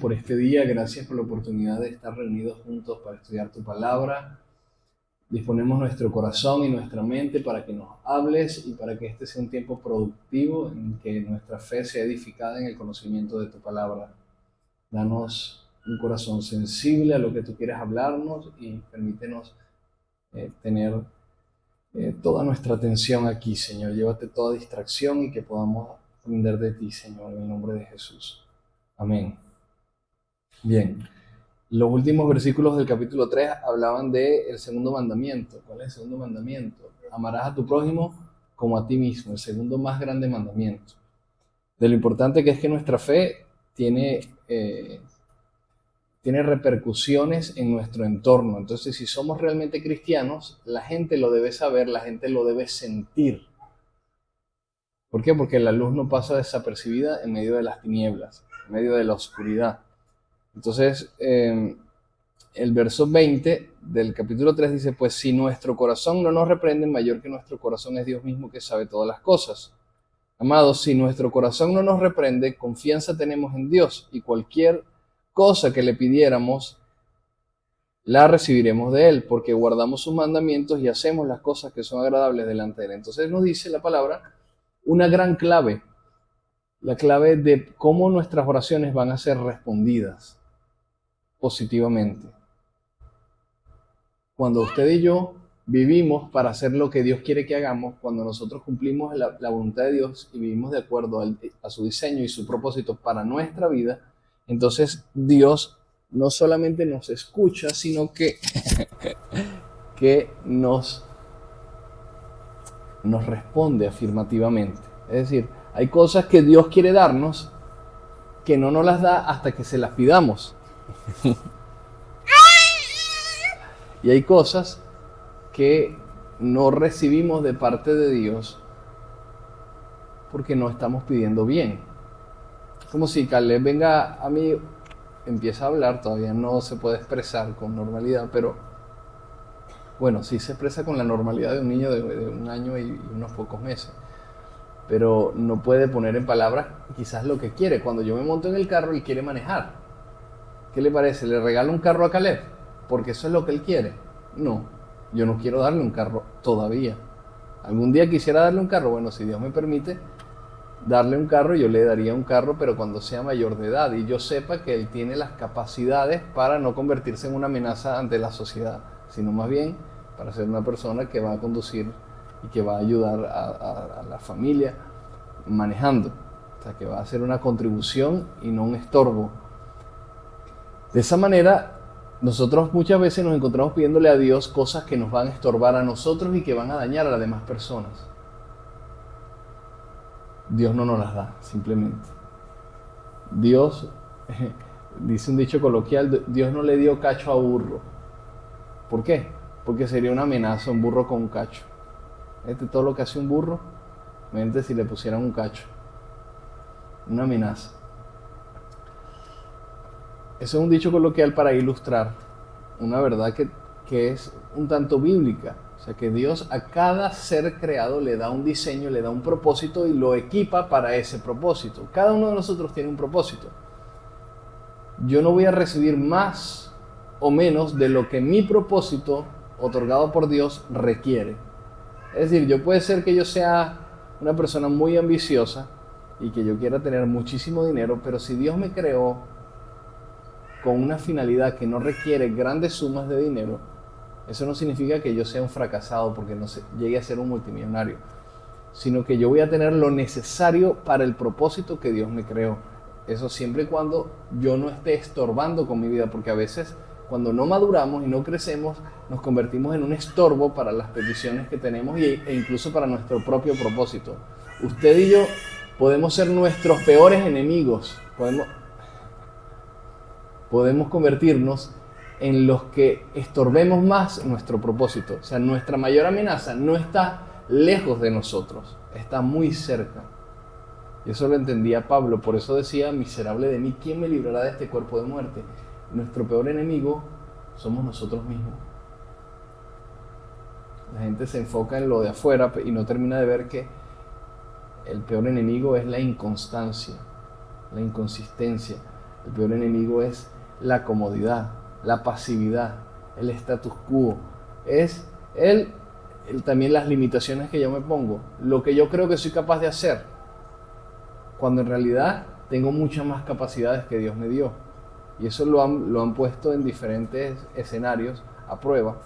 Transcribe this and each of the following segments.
Por este día, gracias por la oportunidad de estar reunidos juntos para estudiar tu palabra. Disponemos nuestro corazón y nuestra mente para que nos hables y para que este sea un tiempo productivo en que nuestra fe sea edificada en el conocimiento de tu palabra. Danos un corazón sensible a lo que tú quieres hablarnos y permítenos tener toda nuestra atención aquí, Señor. Llévate toda distracción y que podamos aprender de ti, Señor, en el nombre de Jesús. Amén. Bien, los últimos versículos del capítulo 3 hablaban del segundo mandamiento. ¿Cuál es el segundo mandamiento? Amarás a tu prójimo como a ti mismo, el segundo más grande mandamiento. De lo importante que es que nuestra fe tiene repercusiones en nuestro entorno. Entonces, si somos realmente cristianos, la gente lo debe saber, la gente lo debe sentir. ¿Por qué? Porque la luz no pasa desapercibida en medio de las tinieblas, en medio de la oscuridad. Entonces, el verso 20 del capítulo 3 dice, pues si nuestro corazón no nos reprende, mayor que nuestro corazón es Dios mismo que sabe todas las cosas. Amados, si nuestro corazón no nos reprende, confianza tenemos en Dios y cualquier cosa que le pidiéramos, la recibiremos de Él, porque guardamos sus mandamientos y hacemos las cosas que son agradables delante de Él. Entonces nos dice la palabra una gran clave, la clave de cómo nuestras oraciones van a ser respondidas positivamente. Cuando usted y yo vivimos para hacer lo que Dios quiere que hagamos, cuando nosotros cumplimos la voluntad de Dios y vivimos de acuerdo a su diseño y su propósito para nuestra vida, entonces Dios no solamente nos escucha, sino que, que nos responde afirmativamente. Es decir, hay cosas que Dios quiere darnos que no nos las da hasta que se las pidamos. Y hay cosas que no recibimos de parte de Dios porque no estamos pidiendo bien. Como si Caleb venga a mí, empieza a hablar, todavía no se puede expresar con normalidad, pero bueno, sí se expresa con la normalidad de un niño de 1 año y unos pocos meses, pero no puede poner en palabras quizás lo que quiere. Cuando yo me monto en el carro, él quiere manejar. ¿Qué le parece? ¿Le regalo un carro a Caleb? Porque eso es lo que él quiere. No, yo no quiero darle un carro todavía. Algún día quisiera darle un carro. Bueno, si Dios me permite darle un carro, yo le daría un carro, pero cuando sea mayor de edad y yo sepa que él tiene las capacidades para no convertirse en una amenaza ante la sociedad, sino más bien para ser una persona que va a conducir y que va a ayudar a la familia manejando. O sea, que va a hacer una contribución y no un estorbo. De esa manera, nosotros muchas veces nos encontramos pidiéndole a Dios cosas que nos van a estorbar a nosotros y que van a dañar a las demás personas. Dios no nos las da, simplemente. Dios, dice un dicho coloquial, Dios no le dio cacho a burro. ¿Por qué? Porque sería una amenaza un burro con un cacho. Todo lo que hace un burro, imagínate si le pusieran un cacho. Una amenaza. Eso es un dicho coloquial para ilustrar una verdad que es un tanto bíblica. O sea, que Dios a cada ser creado le da un diseño, le da un propósito y lo equipa para ese propósito. Cada uno de nosotros tiene un propósito. Yo no voy a recibir más o menos de lo que mi propósito otorgado por Dios requiere. Es decir, puede ser que yo sea una persona muy ambiciosa y que yo quiera tener muchísimo dinero, pero si Dios me creó con una finalidad que no requiere grandes sumas de dinero, eso no significa que yo sea un fracasado porque no llegue a ser un multimillonario, sino que yo voy a tener lo necesario para el propósito que Dios me creó. Eso siempre y cuando yo no esté estorbando con mi vida, porque a veces cuando no maduramos y no crecemos, nos convertimos en un estorbo para las peticiones que tenemos e incluso para nuestro propio propósito. Usted y yo podemos ser nuestros peores enemigos, podemos convertirnos en los que estorbemos más nuestro propósito. O sea, nuestra mayor amenaza no está lejos de nosotros, está muy cerca. Y eso lo entendía Pablo, por eso decía, miserable de mí, ¿quién me librará de este cuerpo de muerte? Nuestro peor enemigo somos nosotros mismos. La gente se enfoca en lo de afuera y no termina de ver que el peor enemigo es la inconstancia, la inconsistencia. El peor enemigo es la comodidad, la pasividad, el status quo. Es también las limitaciones que yo me pongo, lo que yo creo que soy capaz de hacer, cuando en realidad tengo muchas más capacidades que Dios me dio. Y eso lo han puesto en diferentes escenarios a prueba.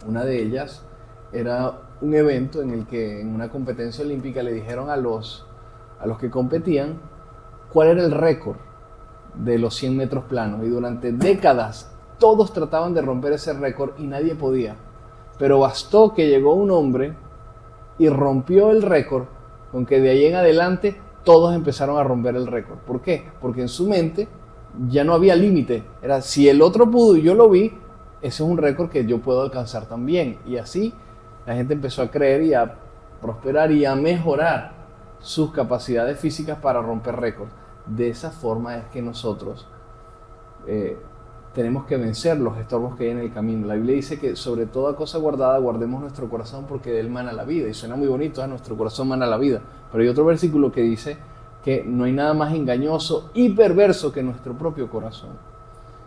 Una de ellas era un evento en el que en una competencia olímpica le dijeron a los que competían cuál era el récord de los 100 metros planos. Y durante décadas todos trataban de romper ese récord y nadie podía. Pero bastó que llegó un hombre y rompió el récord, con que de ahí en adelante todos empezaron a romper el récord. ¿Por qué? Porque en su mente ya no había límite. Era, si el otro pudo y yo lo vi, ese es un récord que yo puedo alcanzar también. Y así la gente empezó a creer y a prosperar y a mejorar sus capacidades físicas para romper récords. De esa forma es que nosotros tenemos que vencer los estorbos que hay en el camino. La Biblia dice que sobre toda cosa guardada guardemos nuestro corazón, porque de él mana la vida. Y suena muy bonito, nuestro corazón mana la vida. Pero hay otro versículo que dice que no hay nada más engañoso y perverso que nuestro propio corazón.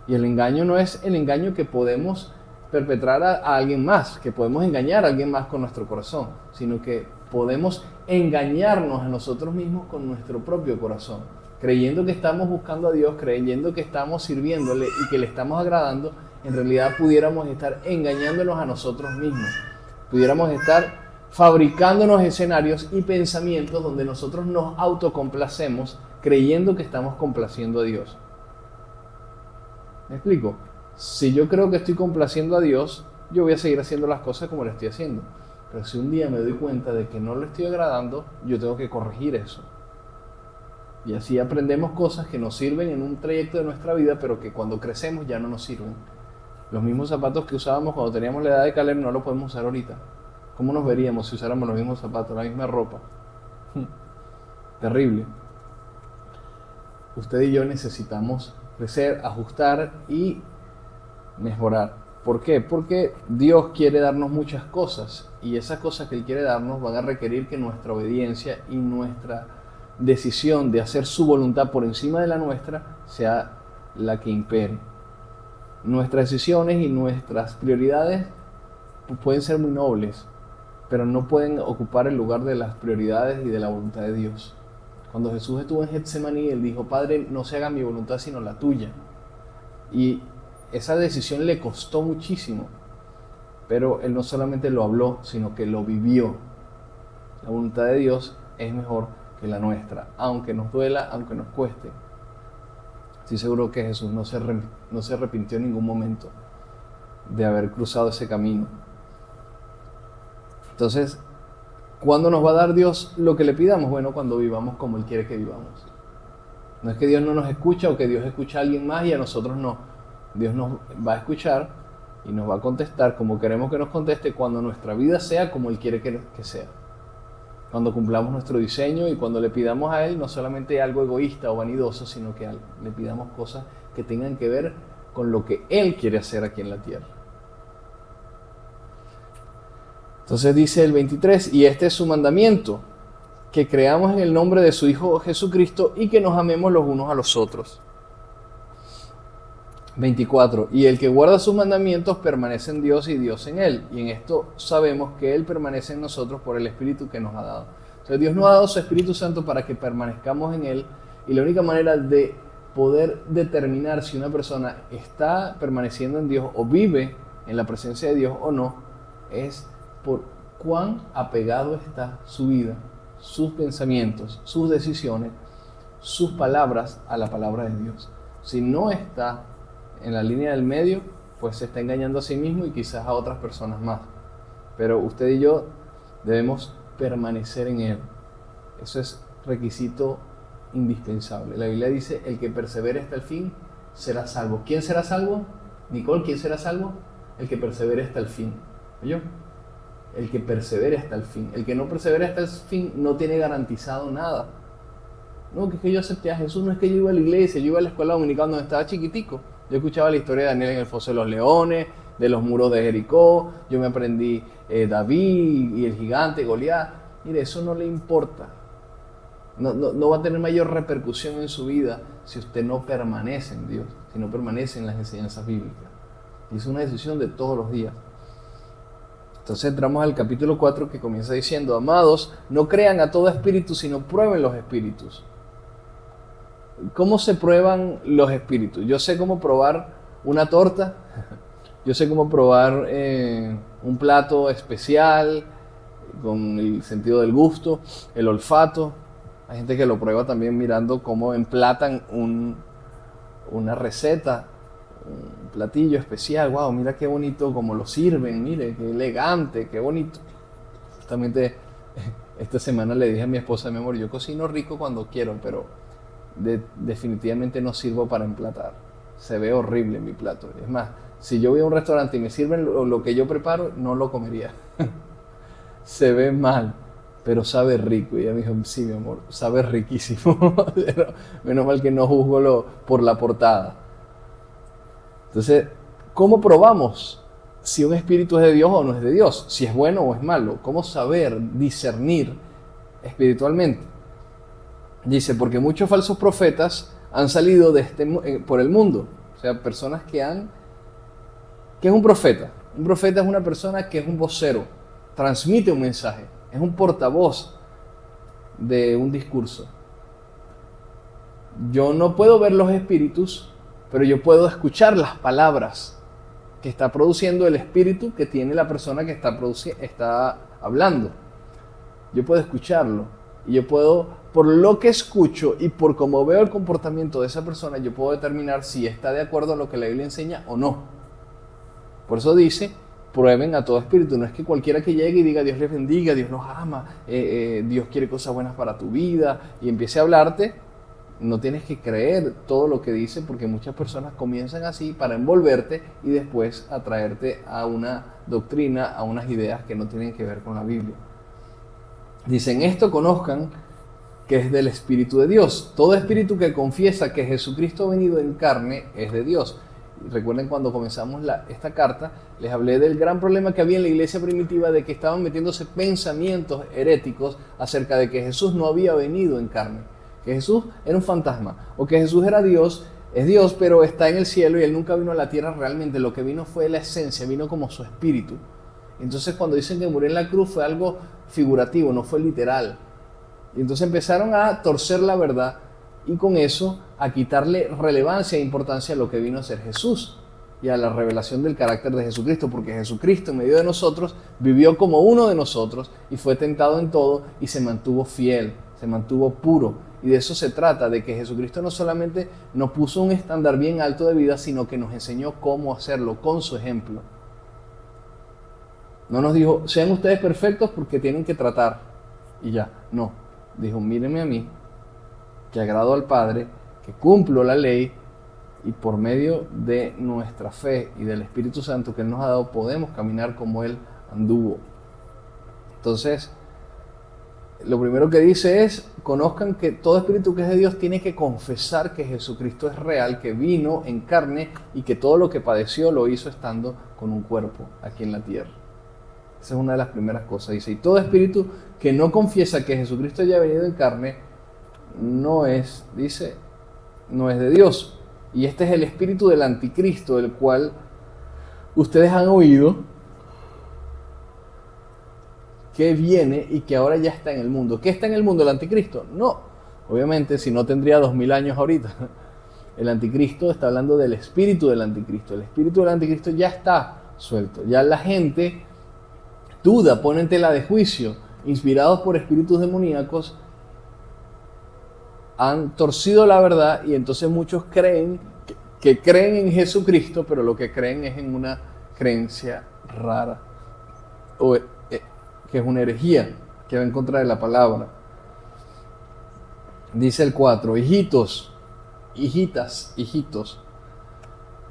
Y el engaño no es el engaño que podemos perpetrar a alguien más, que podemos engañar a alguien más con nuestro corazón, sino que podemos engañarnos a nosotros mismos con nuestro propio corazón, creyendo que estamos buscando a Dios, creyendo que estamos sirviéndole y que le estamos agradando. En realidad pudiéramos estar engañándonos a nosotros mismos, pudiéramos estar fabricándonos escenarios y pensamientos donde nosotros nos autocomplacemos creyendo que estamos complaciendo a Dios. ¿Me explico? Si yo creo que estoy complaciendo a Dios, yo voy a seguir haciendo las cosas como le estoy haciendo. Pero si un día me doy cuenta de que no le estoy agradando, yo tengo que corregir eso. Y así aprendemos cosas que nos sirven en un trayecto de nuestra vida, pero que cuando crecemos ya no nos sirven. Los mismos zapatos que usábamos cuando teníamos la edad de Caleb no los podemos usar ahorita. ¿Cómo nos veríamos si usáramos los mismos zapatos, la misma ropa? Terrible. Usted y yo necesitamos crecer, ajustar y mejorar. ¿Por qué? Porque Dios quiere darnos muchas cosas, y esas cosas que Él quiere darnos van a requerir que nuestra obediencia y nuestra decisión de hacer su voluntad por encima de la nuestra sea la que impere. Nuestras decisiones y nuestras prioridades pueden ser muy nobles, pero no pueden ocupar el lugar de las prioridades y de la voluntad de Dios. Cuando Jesús estuvo en Getsemaní, Él dijo: Padre, no se haga mi voluntad sino la tuya. Y esa decisión le costó muchísimo, pero Él no solamente lo habló, sino que lo vivió. La voluntad de Dios es mejor que la nuestra, aunque nos duela, aunque nos cueste. Estoy seguro que Jesús no se arrepintió en ningún momento de haber cruzado ese camino. Entonces, ¿cuándo nos va a dar Dios lo que le pidamos? Bueno, cuando vivamos como Él quiere que vivamos. No es que Dios no nos escucha o que Dios escucha a alguien más y a nosotros no. Dios nos va a escuchar y nos va a contestar como queremos que nos conteste cuando nuestra vida sea como Él quiere que sea. Cuando cumplamos nuestro diseño y cuando le pidamos a Él no solamente algo egoísta o vanidoso, sino que le pidamos cosas que tengan que ver con lo que Él quiere hacer aquí en la tierra. Entonces dice el 23, y este es su mandamiento, que creamos en el nombre de su Hijo Jesucristo y que nos amemos los unos a los otros. 24, y el que guarda sus mandamientos permanece en Dios y Dios en él. Y en esto sabemos que Él permanece en nosotros por el Espíritu que nos ha dado. Entonces Dios nos ha dado su Espíritu Santo para que permanezcamos en Él. Y la única manera de poder determinar si una persona está permaneciendo en Dios o vive en la presencia de Dios o no, es por cuán apegado está su vida, sus pensamientos, sus decisiones, sus palabras a la palabra de Dios. Si no está en la línea del medio, pues se está engañando a sí mismo y quizás a otras personas más. Pero usted y yo debemos permanecer en Él. Eso es requisito indispensable. La Biblia dice: el que persevere hasta el fin será salvo. ¿Quién será salvo? Nicole, ¿quién será salvo? El que persevere hasta el fin. ¿Yo? El que persevere hasta el fin. El que no persevere hasta el fin no tiene garantizado nada. No, que es que yo acepté a Jesús, no es que yo iba a la iglesia, yo iba a la escuela dominical donde estaba chiquitico. Yo escuchaba la historia de Daniel en el foso de los leones, de los muros de Jericó, yo me aprendí David y el gigante Goliat. Mire, eso no le importa. No va a tener mayor repercusión en su vida si usted no permanece en Dios, si no permanece en las enseñanzas bíblicas. Y es una decisión de todos los días. Entonces entramos al capítulo 4 que comienza diciendo: amados, no crean a todo espíritu, sino prueben los espíritus. ¿Cómo se prueban los espíritus? Yo sé cómo probar una torta, yo sé cómo probar un plato especial, con el sentido del gusto, el olfato. Hay gente que lo prueba también mirando cómo emplatan una receta, un platillo especial. Wow, mira qué bonito cómo lo sirven, mire, qué elegante, qué bonito. Justamente esta semana le dije a mi esposa: mi amor, yo cocino rico cuando quiero, pero definitivamente no sirvo para emplatar. Se ve horrible mi plato. Es más, si yo voy a un restaurante y me sirven lo que yo preparo, no lo comería. Se ve mal, pero sabe rico. Y ella me dijo: sí, mi amor, sabe riquísimo. Menos mal que no juzgo por la portada. Entonces, ¿cómo probamos si un espíritu es de Dios o no es de Dios? Si es bueno o es malo. ¿Cómo saber discernir espiritualmente? Dice: porque muchos falsos profetas han salido por el mundo. O sea, personas ¿qué es un profeta? Un profeta es una persona que es un vocero, transmite un mensaje, es un portavoz de un discurso. Yo no puedo ver los espíritus, pero yo puedo escuchar las palabras que está produciendo el espíritu que tiene la persona que está hablando. Yo puedo escucharlo y yo puedo, por lo que escucho y por cómo veo el comportamiento de esa persona, yo puedo determinar si está de acuerdo a lo que la Biblia enseña o no. Por eso dice: prueben a todo espíritu. No es que cualquiera que llegue y diga Dios les bendiga, Dios los ama, Dios quiere cosas buenas para tu vida, y empiece a hablarte. No tienes que creer todo lo que dice, porque muchas personas comienzan así para envolverte y después atraerte a una doctrina, a unas ideas que no tienen que ver con la Biblia. Dicen: esto conozcan que es del Espíritu de Dios. Todo espíritu que confiesa que Jesucristo ha venido en carne es de Dios. Y recuerden, cuando comenzamos esta carta, les hablé del gran problema que había en la iglesia primitiva, de que estaban metiéndose pensamientos heréticos acerca de que Jesús no había venido en carne, que Jesús era un fantasma, o que Jesús era Dios, es Dios, pero está en el cielo y Él nunca vino a la tierra realmente. Lo que vino fue la esencia, vino como su espíritu. Entonces, cuando dicen que murió en la cruz, fue algo figurativo, no fue literal. Y entonces empezaron a torcer la verdad y con eso a quitarle relevancia e importancia a lo que vino a ser Jesús y a la revelación del carácter de Jesucristo, porque Jesucristo en medio de nosotros vivió como uno de nosotros y fue tentado en todo y se mantuvo fiel, se mantuvo puro. Y de eso se trata, de que Jesucristo no solamente nos puso un estándar bien alto de vida, sino que nos enseñó cómo hacerlo con su ejemplo. No nos dijo: sean ustedes perfectos porque tienen que tratar y ya. No, dijo: mírenme a mí, que agrado al Padre, que cumplo la ley, y por medio de nuestra fe y del Espíritu Santo que Él nos ha dado, podemos caminar como Él anduvo. Entonces, lo primero que dice es: conozcan que todo espíritu que es de Dios tiene que confesar que Jesucristo es real, que vino en carne y que todo lo que padeció lo hizo estando con un cuerpo aquí en la tierra. Esa es una de las primeras cosas. Dice: y todo espíritu que no confiesa que Jesucristo haya venido en carne no es de Dios. Y este es el espíritu del anticristo, del cual ustedes han oído que viene y que ahora ya está en el mundo. ¿Qué está en el mundo? ¿El anticristo? No, obviamente, si no tendría 2000 años ahorita. El anticristo está hablando del espíritu del anticristo. El espíritu del anticristo ya está suelto. Ya la gente duda, pone en tela de juicio, inspirados por espíritus demoníacos, han torcido la verdad, y entonces muchos creen que creen en Jesucristo, pero lo que creen es en una creencia rara, o que es una herejía, que va en contra de la palabra. Dice el 4: hijitos, hijitas, hijitos,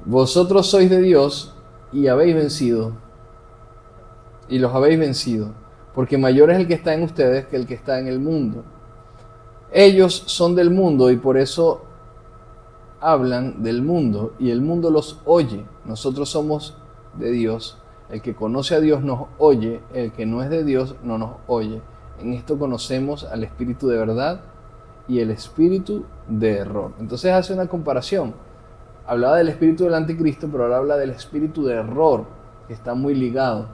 vosotros sois de Dios y habéis vencido, y los habéis vencido, porque mayor es el que está en ustedes que el que está en el mundo. Ellos son del mundo y por eso hablan del mundo y el mundo los oye. Nosotros somos de Dios. El que conoce a Dios nos oye, el que no es de Dios no nos oye. En esto conocemos al Espíritu de verdad y el espíritu de error. Entonces hace una comparación. Hablaba del espíritu del anticristo, pero ahora habla del espíritu de error, que está muy ligado.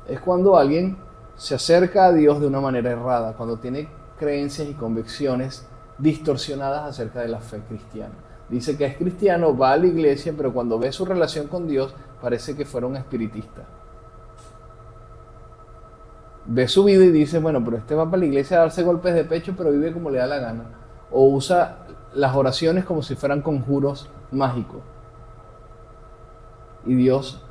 Es cuando alguien se acerca a Dios de una manera errada, cuando tiene creencias y convicciones distorsionadas acerca de la fe cristiana. Dice que es cristiano, va a la iglesia, pero cuando ve su relación con Dios, parece que fuera un espiritista. Ve su vida y dice, bueno, pero este va para la iglesia a darse golpes de pecho, pero vive como le da la gana. O usa las oraciones como si fueran conjuros mágicos. Y Dios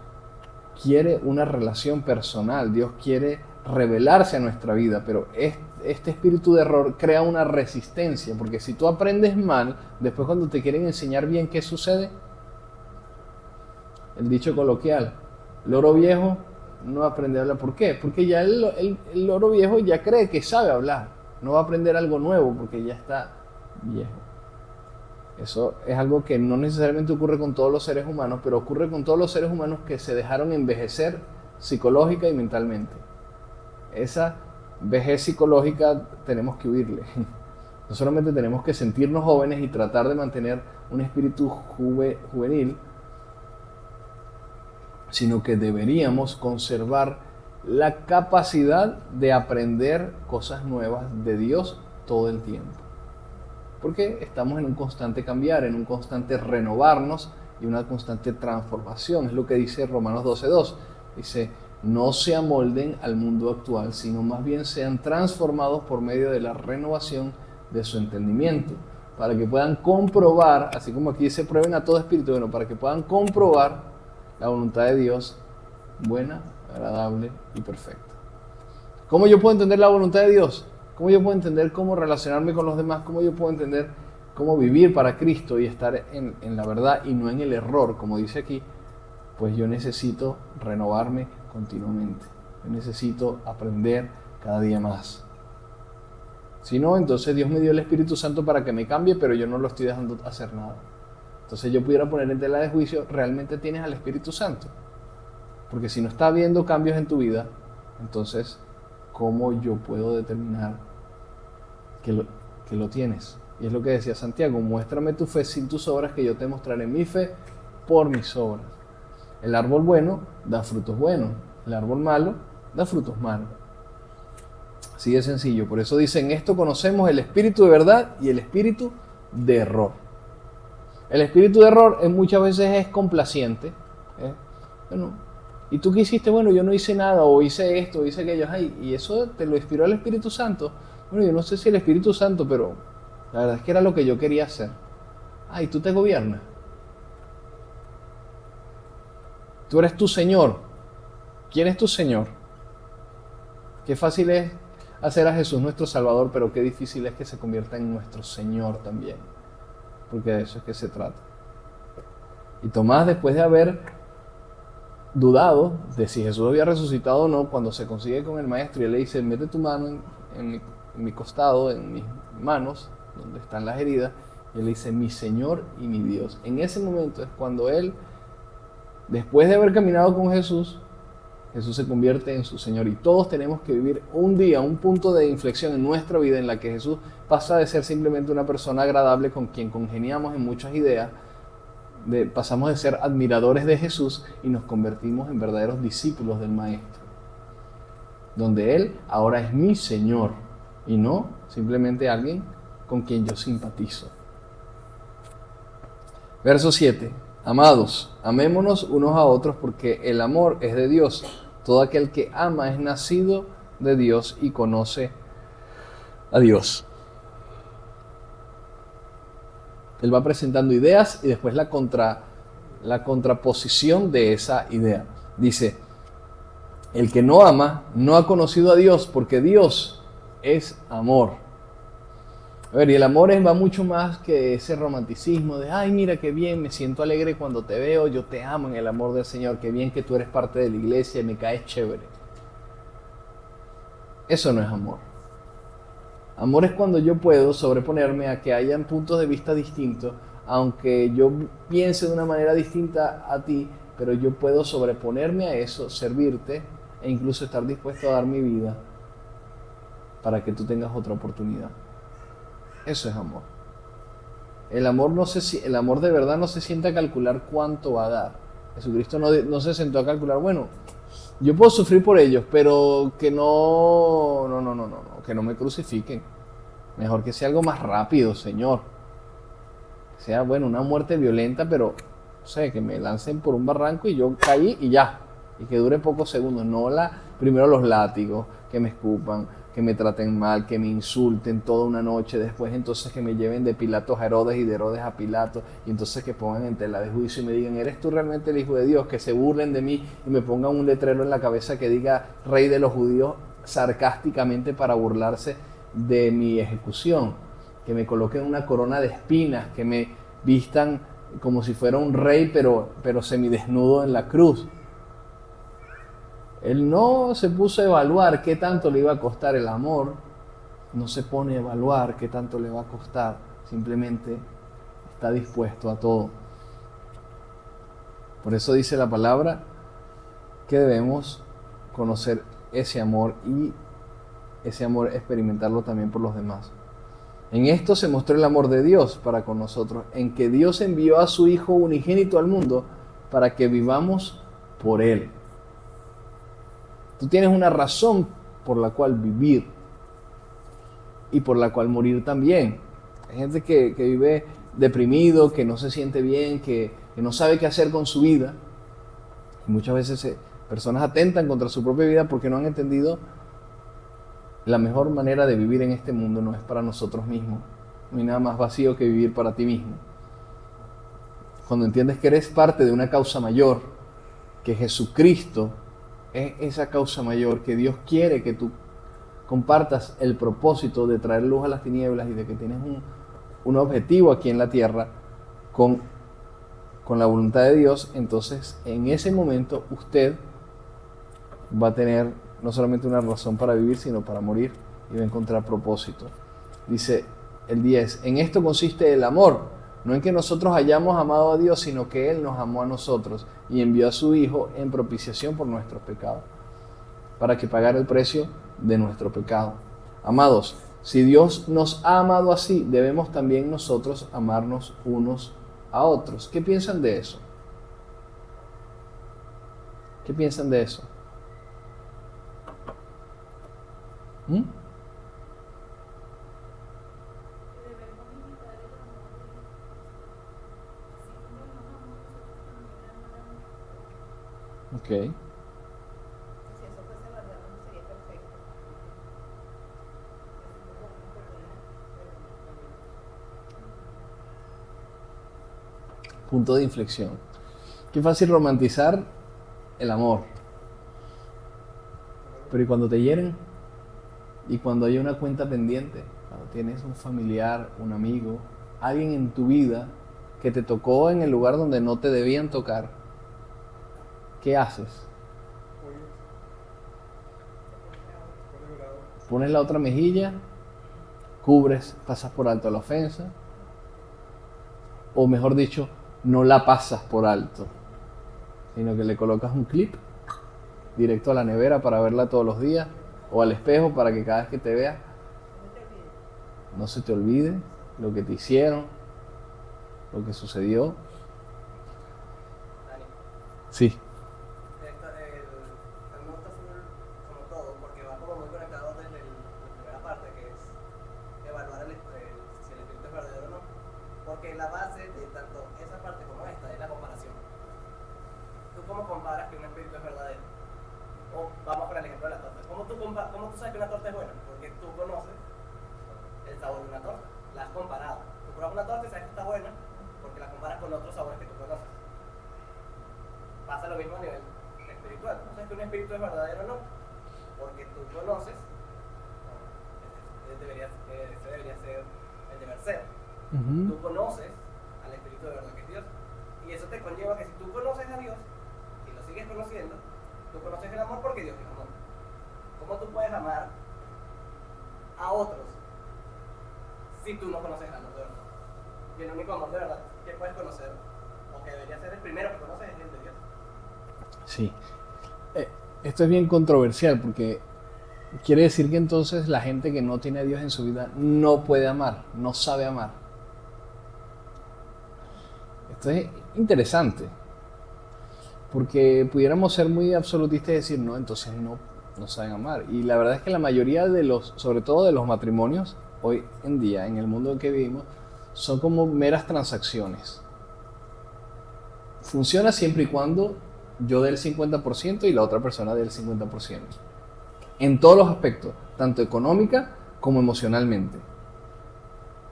quiere una relación personal, Dios quiere revelarse a nuestra vida, pero este espíritu de error crea una resistencia, porque si tú aprendes mal, después cuando te quieren enseñar bien, ¿qué sucede? El dicho coloquial, loro viejo no aprende a hablar. ¿Por qué? Porque ya el loro viejo ya cree que sabe hablar, no va a aprender algo nuevo porque ya está viejo. Eso es algo que no necesariamente ocurre con todos los seres humanos, pero ocurre con todos los seres humanos que se dejaron envejecer psicológica y mentalmente. Esa vejez psicológica tenemos que huirle. No solamente tenemos que sentirnos jóvenes y tratar de mantener un espíritu juvenil, sino que deberíamos conservar la capacidad de aprender cosas nuevas de Dios todo el tiempo. Porque estamos en un constante cambiar, en un constante renovarnos y una constante transformación. Es lo que dice Romanos 12:2. Dice, no se amolden al mundo actual, sino más bien sean transformados por medio de la renovación de su entendimiento, para que puedan comprobar, así como aquí dice, prueben a todo espíritu, bueno, para que puedan comprobar la voluntad de Dios, buena, agradable y perfecta. ¿Cómo yo puedo entender la voluntad de Dios? ¿Cómo yo puedo entender cómo relacionarme con los demás? ¿Cómo yo puedo entender cómo vivir para Cristo y estar en la verdad y no en el error, como dice aquí? Pues yo necesito renovarme continuamente. Yo necesito aprender cada día más. Si no, entonces Dios me dio el Espíritu Santo para que me cambie, pero yo no lo estoy dejando hacer nada. Entonces yo pudiera poner en tela de juicio, ¿realmente tienes al Espíritu Santo? Porque si no está habiendo cambios en tu vida, entonces, ¿cómo yo puedo determinar que lo tienes? Y es lo que decía Santiago, muéstrame tu fe sin tus obras, que yo te mostraré mi fe por mis obras. El árbol bueno da frutos buenos, el árbol malo da frutos malos. Así de sencillo. Por eso dicen, esto conocemos el espíritu de verdad y el espíritu de error. El espíritu de error muchas veces es complaciente. Bueno, ¿y tú qué hiciste? Bueno, yo no hice nada, o hice esto, o hice aquello. Ay, ¿y eso te lo inspiró el Espíritu Santo? Bueno, yo no sé si el Espíritu Santo, pero la verdad es que era lo que yo quería hacer. Ay, tú te gobiernas. Tú eres tu Señor. ¿Quién es tu Señor? Qué fácil es hacer a Jesús nuestro Salvador, pero qué difícil es que se convierta en nuestro Señor también. Porque de eso es que se trata. Y Tomás, después de haber dudado de si Jesús había resucitado o no, cuando se consigue con el maestro y él le dice, mete tu mano en mi costado, en mis manos, donde están las heridas, y él dice, mi Señor y mi Dios. En ese momento es cuando él, después de haber caminado con Jesús, Jesús se convierte en su Señor. Y todos tenemos que vivir un día, un punto de inflexión en nuestra vida en la que Jesús pasa de ser simplemente una persona agradable con quien congeniamos en muchas ideas, pasamos de ser admiradores de Jesús y nos convertimos en verdaderos discípulos del Maestro. Donde Él ahora es mi Señor y no simplemente alguien con quien yo simpatizo. Verso 7. Amados, amémonos unos a otros porque el amor es de Dios. Todo aquel que ama es nacido de Dios y conoce a Dios. Él va presentando ideas y después la contraposición de esa idea. Dice, el que no ama no ha conocido a Dios porque Dios es amor. A ver, y el amor va mucho más que ese romanticismo de, ay, mira qué bien, me siento alegre cuando te veo, yo te amo en el amor del Señor, qué bien que tú eres parte de la iglesia y me caes chévere. Eso no es amor. Amor es cuando yo puedo sobreponerme a que hayan puntos de vista distintos, aunque yo piense de una manera distinta a ti, pero yo puedo sobreponerme a eso, servirte e incluso estar dispuesto a dar mi vida para que tú tengas otra oportunidad. Eso es amor. El amor, el amor de verdad no se sienta a calcular cuánto va a dar. Jesucristo no se sentó a calcular, bueno, yo puedo sufrir por ellos, pero que que no me crucifiquen. Mejor que sea algo más rápido, Señor. Que sea, bueno, una muerte violenta, pero, no sé, que me lancen por un barranco y yo caí y ya. Y que dure pocos segundos. No primero los látigos, que me escupan, que me traten mal, que me insulten toda una noche. Después entonces que me lleven de Pilatos a Herodes y de Herodes a Pilato. Y entonces que pongan en tela de juicio y me digan, ¿eres tú realmente el Hijo de Dios? Que se burlen de mí y me pongan un letrero en la cabeza que diga Rey de los Judíos sarcásticamente para burlarse de mi ejecución, que me coloquen una corona de espinas, que me vistan como si fuera un rey pero semidesnudo en la cruz. Él no se puso a evaluar qué tanto le iba a costar el amor, no se pone a evaluar qué tanto le va a costar, simplemente está dispuesto a todo. Por eso dice la palabra que debemos conocer ese amor y ese amor experimentarlo también por los demás. En esto se mostró el amor de Dios para con nosotros, en que Dios envió a su Hijo unigénito al mundo para que vivamos por Él. Tú tienes una razón por la cual vivir y por la cual morir también. Hay gente que vive deprimido, que no se siente bien, que no sabe qué hacer con su vida. Y muchas veces personas atentan contra su propia vida porque no han entendido la mejor manera de vivir en este mundo no es para nosotros mismos. No hay nada más vacío que vivir para ti mismo. Cuando entiendes que eres parte de una causa mayor, que Jesucristo es esa causa mayor, que Dios quiere que tú compartas el propósito de traer luz a las tinieblas y de que tienes un objetivo aquí en la tierra con la voluntad de Dios, entonces en ese momento usted va a tener no solamente una razón para vivir, sino para morir y va a encontrar propósito. Dice el 10, en esto consiste el amor, no en que nosotros hayamos amado a Dios, sino que Él nos amó a nosotros y envió a su Hijo en propiciación por nuestros pecados, para que pagara el precio de nuestro pecado. Amados, si Dios nos ha amado así, debemos también nosotros amarnos unos a otros. ¿Qué piensan de eso? ¿Qué piensan de eso? Ok. Si eso fuese verdad, no sería perfecto. Punto de inflexión. Qué fácil romantizar el amor. Pero ¿y cuando te hieren? ¿Y cuando hay una cuenta pendiente? Cuando tienes un familiar, un amigo, alguien en tu vida que te tocó en el lugar donde no te debían tocar, ¿qué haces? Pones la otra mejilla, cubres, pasas por alto la ofensa, o mejor dicho, no la pasas por alto, sino que le colocas un clip directo a la nevera para verla todos los días, o al espejo para que cada vez que te vea no se te olvide lo que te hicieron, lo que sucedió. Dani, Sí. el mundo está full como todo, porque va como muy conectado desde la primera parte, que es evaluar si el espíritu es verdadero o no. Porque la base de tanto esa parte como esta es la comparación. ¿Tú cómo comparas que un espíritu es verdadero? O vamos con el ejemplo de la torta. ¿Cómo tú sabes que una torta es buena? Porque tú conoces el sabor de una torta. La has comparado. Tú pruebas una torta y sabes que está buena porque la comparas con otros sabores que tú conoces. Pasa lo mismo a nivel espiritual. ¿Tú sabes que un espíritu es verdadero o no? Porque tú conoces, ese debería ser el deber ser. Tú conoces al espíritu de verdad que es Dios. Y eso te conlleva que si tú conoces a Dios y lo sigues conociendo, tú conoces el amor porque Dios es amor. ¿Cómo tú puedes amar a otros si tú no conoces el amor de verdad? Y el único amor de verdad que puedes conocer, o que debería ser el primero que conoces, es el de Dios. Sí. Esto es bien controversial porque Quiere decir que entonces la gente que no tiene a Dios en su vida no puede amar, no sabe amar. Esto es interesante, porque pudiéramos ser muy absolutistas y decir, no, entonces no saben amar. Y la verdad es que la mayoría de los, sobre todo de los matrimonios, hoy en día, en el mundo en que vivimos, son como meras transacciones. Funciona siempre y cuando yo dé el 50% y la otra persona dé el 50%. En todos los aspectos, tanto económica como emocionalmente.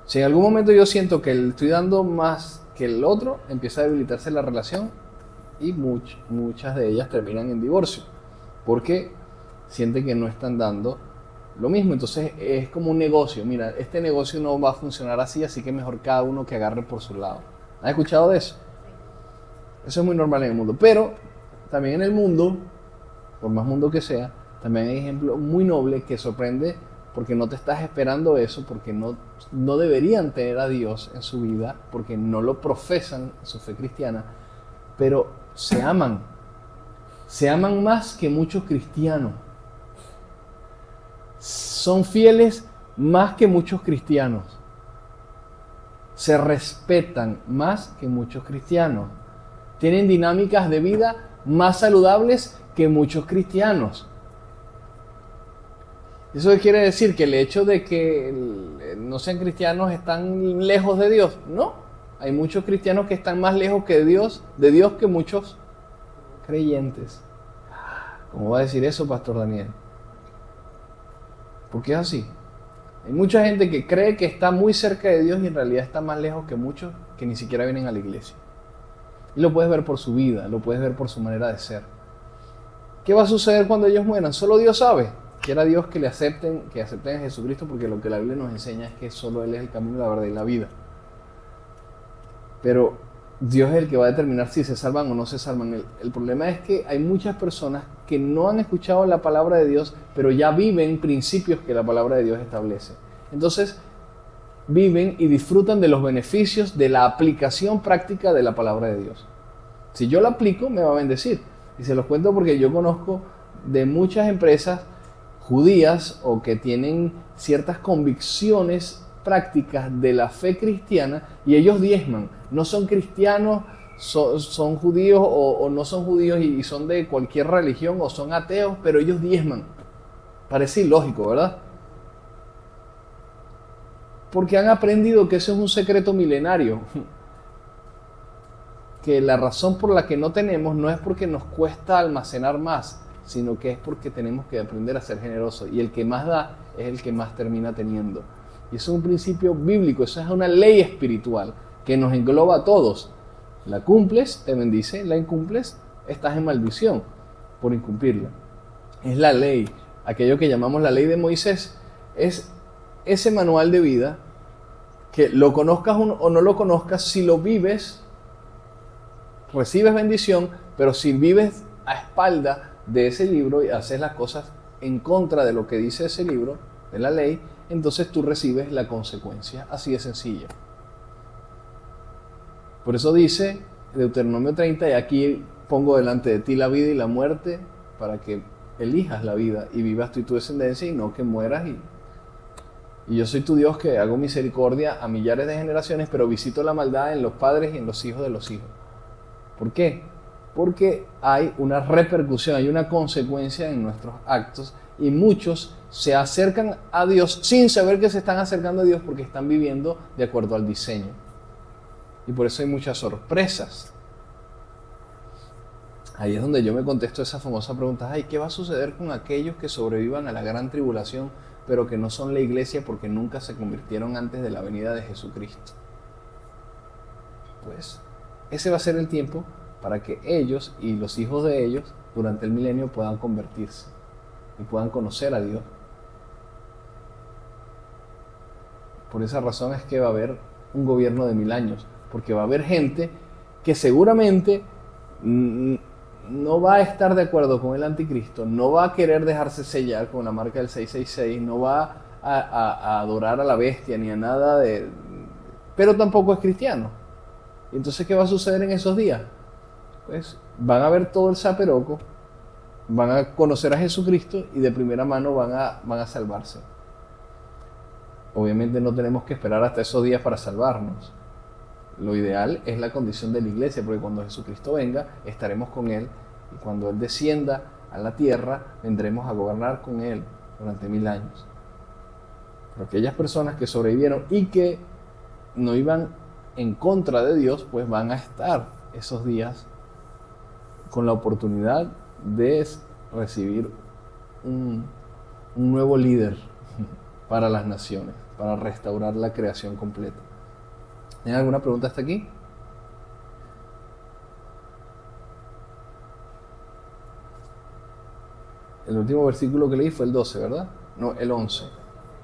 Si en algún momento yo siento que le estoy dando más que el otro, empieza a debilitarse la relación y muchas de ellas terminan en divorcio, porque sienten que no están dando lo mismo. Entonces es como un negocio. Mira, este negocio no va a funcionar así que mejor cada uno que agarre por su lado. ¿Has escuchado de eso? Eso es muy normal en el mundo. Pero también en el mundo, por más mundo que sea, también hay ejemplos muy nobles que sorprende porque no te estás esperando eso, porque no deberían tener a Dios en su vida, porque no lo profesan en su fe cristiana, pero se aman más que muchos cristianos. Son fieles más que muchos cristianos. Se respetan más que muchos cristianos. Tienen dinámicas de vida más saludables que muchos cristianos. ¿Eso quiere decir que el hecho de que no sean cristianos están lejos de Dios? No. Hay muchos cristianos que están más lejos de Dios que muchos creyentes. ¿Cómo va a decir eso, Pastor Daniel? Porque es así. Hay mucha gente que cree que está muy cerca de Dios y en realidad está más lejos que muchos que ni siquiera vienen a la iglesia. Y lo puedes ver por su vida, lo puedes ver por su manera de ser. ¿Qué va a suceder cuando ellos mueran? Solo Dios sabe. Quiera Dios que acepten a Jesucristo, porque lo que la Biblia nos enseña es que solo Él es el camino, la verdad y la vida. Pero Dios es el que va a determinar si se salvan o no se salvan. El problema es que hay muchas personas que no han escuchado la palabra de Dios, pero ya viven principios que la palabra de Dios establece. Entonces, viven y disfrutan de los beneficios de la aplicación práctica de la palabra de Dios. Si yo la aplico, me va a bendecir. Y se los cuento porque yo conozco de muchas empresas judías o que tienen ciertas convicciones prácticas de la fe cristiana y ellos diezman. No son cristianos, son judíos o no son judíos y son de cualquier religión o son ateos, pero ellos diezman. Parece ilógico, ¿verdad? Porque han aprendido que eso es un secreto milenario. Que la razón por la que no tenemos no es porque nos cuesta almacenar más, sino que es porque tenemos que aprender a ser generosos. Y el que más da es el que más termina teniendo. Y eso es un principio bíblico, eso es una ley espiritual que nos engloba a todos. La cumples, te bendice; la incumples, estás en maldición por incumplirla. Es la ley, aquello que llamamos la ley de Moisés. Es ese manual de vida que lo conozcas o no lo conozcas, si lo vives, recibes bendición, pero si vives a espalda de ese libro y haces las cosas en contra de lo que dice ese libro, de la ley, entonces tú recibes la consecuencia. Así de sencilla. Por eso dice Deuteronomio 30, y aquí pongo delante de ti la vida y la muerte, para que elijas la vida y vivas tú y tu descendencia, y no que mueras. Y yo soy tu Dios, que hago misericordia a millares de generaciones, pero visito la maldad en los padres y en los hijos de los hijos. ¿Por qué? Porque hay una repercusión, hay una consecuencia en nuestros actos, y muchos se acercan a Dios sin saber que se están acercando a Dios porque están viviendo de acuerdo al diseño. Y por eso hay muchas sorpresas. Ahí es donde yo me contesto esa famosa pregunta: ¿qué va a suceder con aquellos que sobrevivan a la gran tribulación, pero que no son la iglesia porque nunca se convirtieron antes de la venida de Jesucristo? Pues ese va a ser el tiempo para que ellos y los hijos de ellos durante el milenio puedan convertirse y puedan conocer a Dios. Por esa razón es que va a haber un gobierno de 1000 años, porque va a haber gente que seguramente no va a estar de acuerdo con el anticristo, no va a querer dejarse sellar con la marca del 666, no va a adorar a la bestia ni a nada pero tampoco es cristiano. ¿Y entonces qué va a suceder en esos días? Pues van a ver todo el zaperoco van a conocer a Jesucristo y de primera mano van a salvarse. Obviamente no tenemos que esperar hasta esos días para salvarnos. Lo ideal es la condición de la iglesia, porque cuando Jesucristo venga, estaremos con Él. Y cuando Él descienda a la tierra, vendremos a gobernar con Él durante 1000 años. Pero aquellas personas que sobrevivieron y que no iban en contra de Dios, pues van a estar esos días con la oportunidad de recibir un nuevo líder para las naciones, para restaurar la creación completa. ¿Tienen alguna pregunta hasta aquí? El último versículo que leí fue el 12, ¿verdad? No, el 11.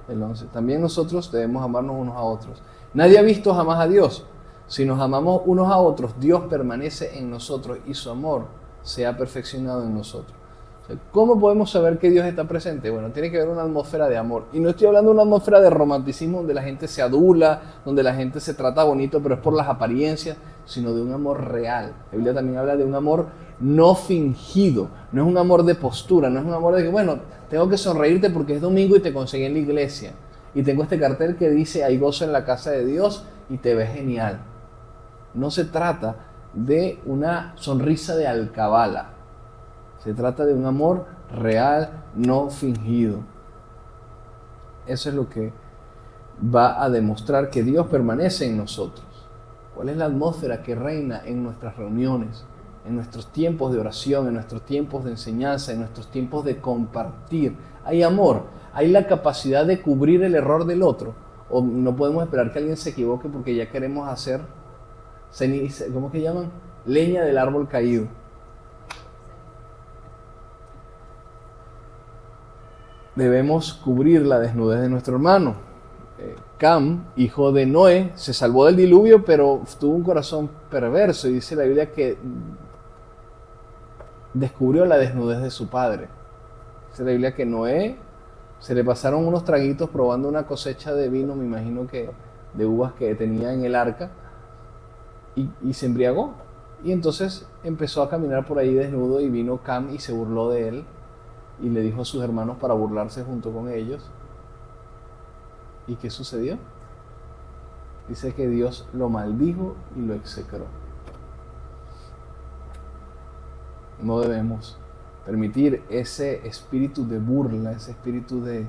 El 11. También nosotros debemos amarnos unos a otros. Nadie ha visto jamás a Dios. Si nos amamos unos a otros, Dios permanece en nosotros y su amor se ha perfeccionado en nosotros. O sea, ¿cómo podemos saber que Dios está presente? Bueno, tiene que haber una atmósfera de amor. Y no estoy hablando de una atmósfera de romanticismo donde la gente se adula, donde la gente se trata bonito, pero es por las apariencias, sino de un amor real. La Biblia también habla de un amor no fingido. No es un amor de postura, no es un amor de que, bueno, tengo que sonreírte porque es domingo y te conseguí en la iglesia. Y tengo este cartel que dice, hay gozo en la casa de Dios y te ves genial. No se trata de una sonrisa de alcabala. Se trata de un amor real, no fingido. Eso es lo que va a demostrar que Dios permanece en nosotros. ¿Cuál es la atmósfera que reina en nuestras reuniones, en nuestros tiempos de oración, en nuestros tiempos de enseñanza, en nuestros tiempos de compartir? Hay amor, hay la capacidad de cubrir el error del otro. O no podemos esperar que alguien se equivoque porque ya queremos hacer ceniza, ¿cómo que llaman? Leña del árbol caído. Debemos cubrir la desnudez de nuestro hermano. Cam, hijo de Noé, se salvó del diluvio, pero tuvo un corazón perverso. Y dice la Biblia que descubrió la desnudez de su padre. Dice la Biblia que Noé se le pasaron unos traguitos probando una cosecha de vino, me imagino que de uvas que tenía en el arca, y se embriagó. Y entonces empezó a caminar por ahí desnudo y vino Cam y se burló de él. Y le dijo a sus hermanos para burlarse junto con ellos. ¿Y qué sucedió? Dice que Dios lo maldijo y lo execró. No debemos permitir ese espíritu de burla, ese espíritu de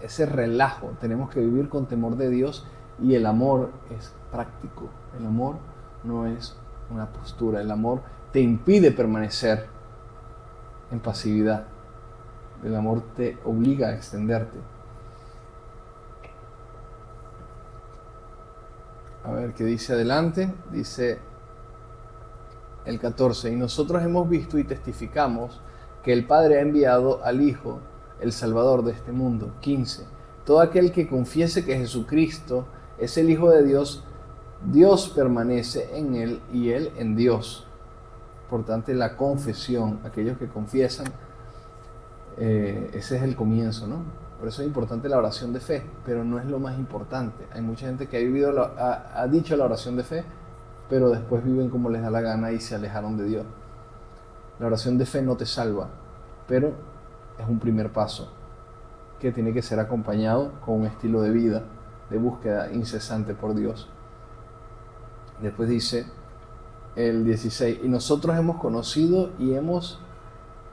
ese relajo. Tenemos que vivir con temor de Dios, y el amor es práctico. El amor no es una postura. El amor te impide permanecer en pasividad. El amor te obliga a extenderte. A ver qué dice adelante. Dice el 14: y nosotros hemos visto y testificamos que el Padre ha enviado al Hijo, el Salvador de este mundo. 15. Todo aquel que confiese que Jesucristo es el Hijo de Dios, Dios permanece en él y él en Dios. Por tanto, la confesión, aquellos que confiesan, ese es el comienzo, ¿no? Por eso es importante la oración de fe, pero no es lo más importante. Hay mucha gente que ha dicho la oración de fe, pero después viven como les da la gana y se alejaron de Dios. La oración de fe no te salva, pero es un primer paso que tiene que ser acompañado con un estilo de vida, de búsqueda incesante por Dios. Después dice el 16: y nosotros hemos conocido y hemos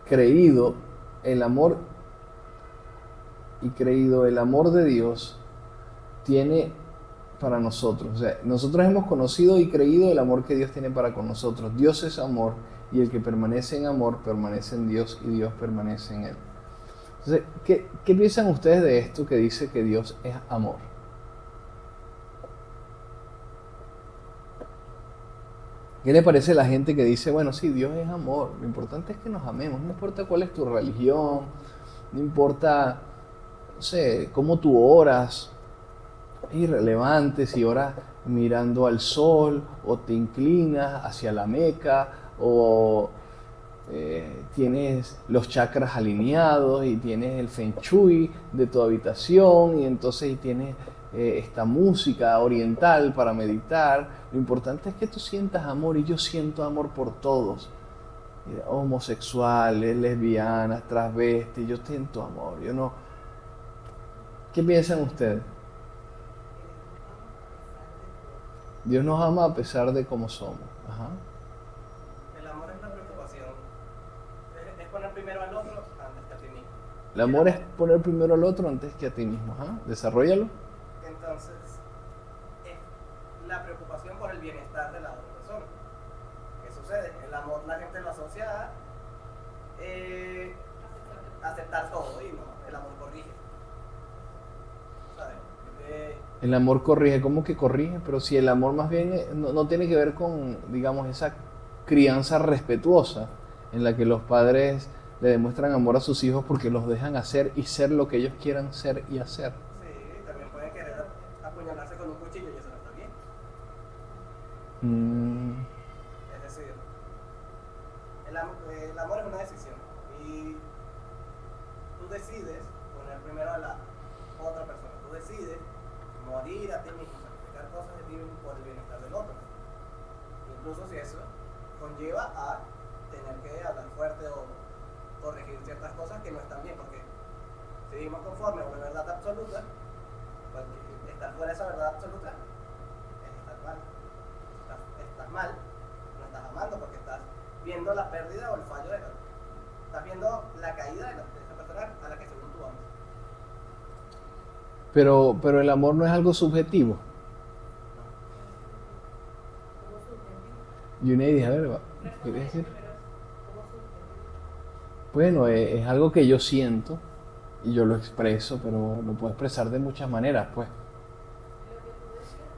creído el amor de Dios tiene para nosotros. O sea, nosotros hemos conocido y creído el amor que Dios tiene para con nosotros. Dios es amor, y el que permanece en amor permanece en Dios y Dios permanece en él. Entonces, ¿qué piensan ustedes de esto que dice que Dios es amor? ¿Qué le parece a la gente que dice, bueno, sí, Dios es amor, lo importante es que nos amemos, no importa cuál es tu religión, no importa, no sé, cómo tú oras, es irrelevante si oras mirando al sol, o te inclinas hacia la Meca, o tienes los chakras alineados, y tienes el Feng Shui de tu habitación, y entonces tienes esta música oriental para meditar. Lo importante es que tú sientas amor, y yo siento amor por todos. homosexuales, lesbianas, transvestis, yo estoy en tu amor, yo no. ¿Qué piensan ustedes? Dios nos ama a pesar de cómo somos. Ajá. El amor es una preocupación. Es poner primero al otro antes que a ti mismo. El amor es poner primero al otro antes que a ti mismo. Ajá. Desarróllalo. Entonces, es la preocupación por el bienestar de la otra persona. ¿Qué sucede? El amor la gente lo asocia a aceptar todo y no, el amor corrige. ¿Sabes? El amor corrige, ¿cómo que corrige? Pero si el amor más bien no tiene que ver con, digamos, esa crianza respetuosa en la que los padres le demuestran amor a sus hijos porque los dejan hacer y ser lo que ellos quieran ser y hacer. Sí, también pueden querer apuñalarse con un cuchillo y eso no está bien. Es decir, el amor es una decisión y tú decides poner primero a la otra persona. Tú decides morir a ti mismo, sacrificar cosas de ti mismo por el bienestar del otro. Incluso si eso conlleva a tener que hablar fuerte o corregir ciertas cosas que no están bien, porque si vivimos conforme a una verdad absoluta, pues estar fuera de esa verdad absoluta es estar mal. Estás mal, no estás amando porque estás viendo la pérdida o el fallo de la otra. Estás viendo la caída de esa persona a la que según tú amas. Pero el amor no es algo subjetivo. Yuneidi, a ver, ¿qué quieres decir? Bueno, es algo que yo siento y yo lo expreso, pero lo puedo expresar de muchas maneras, pues. Lo que tú decías,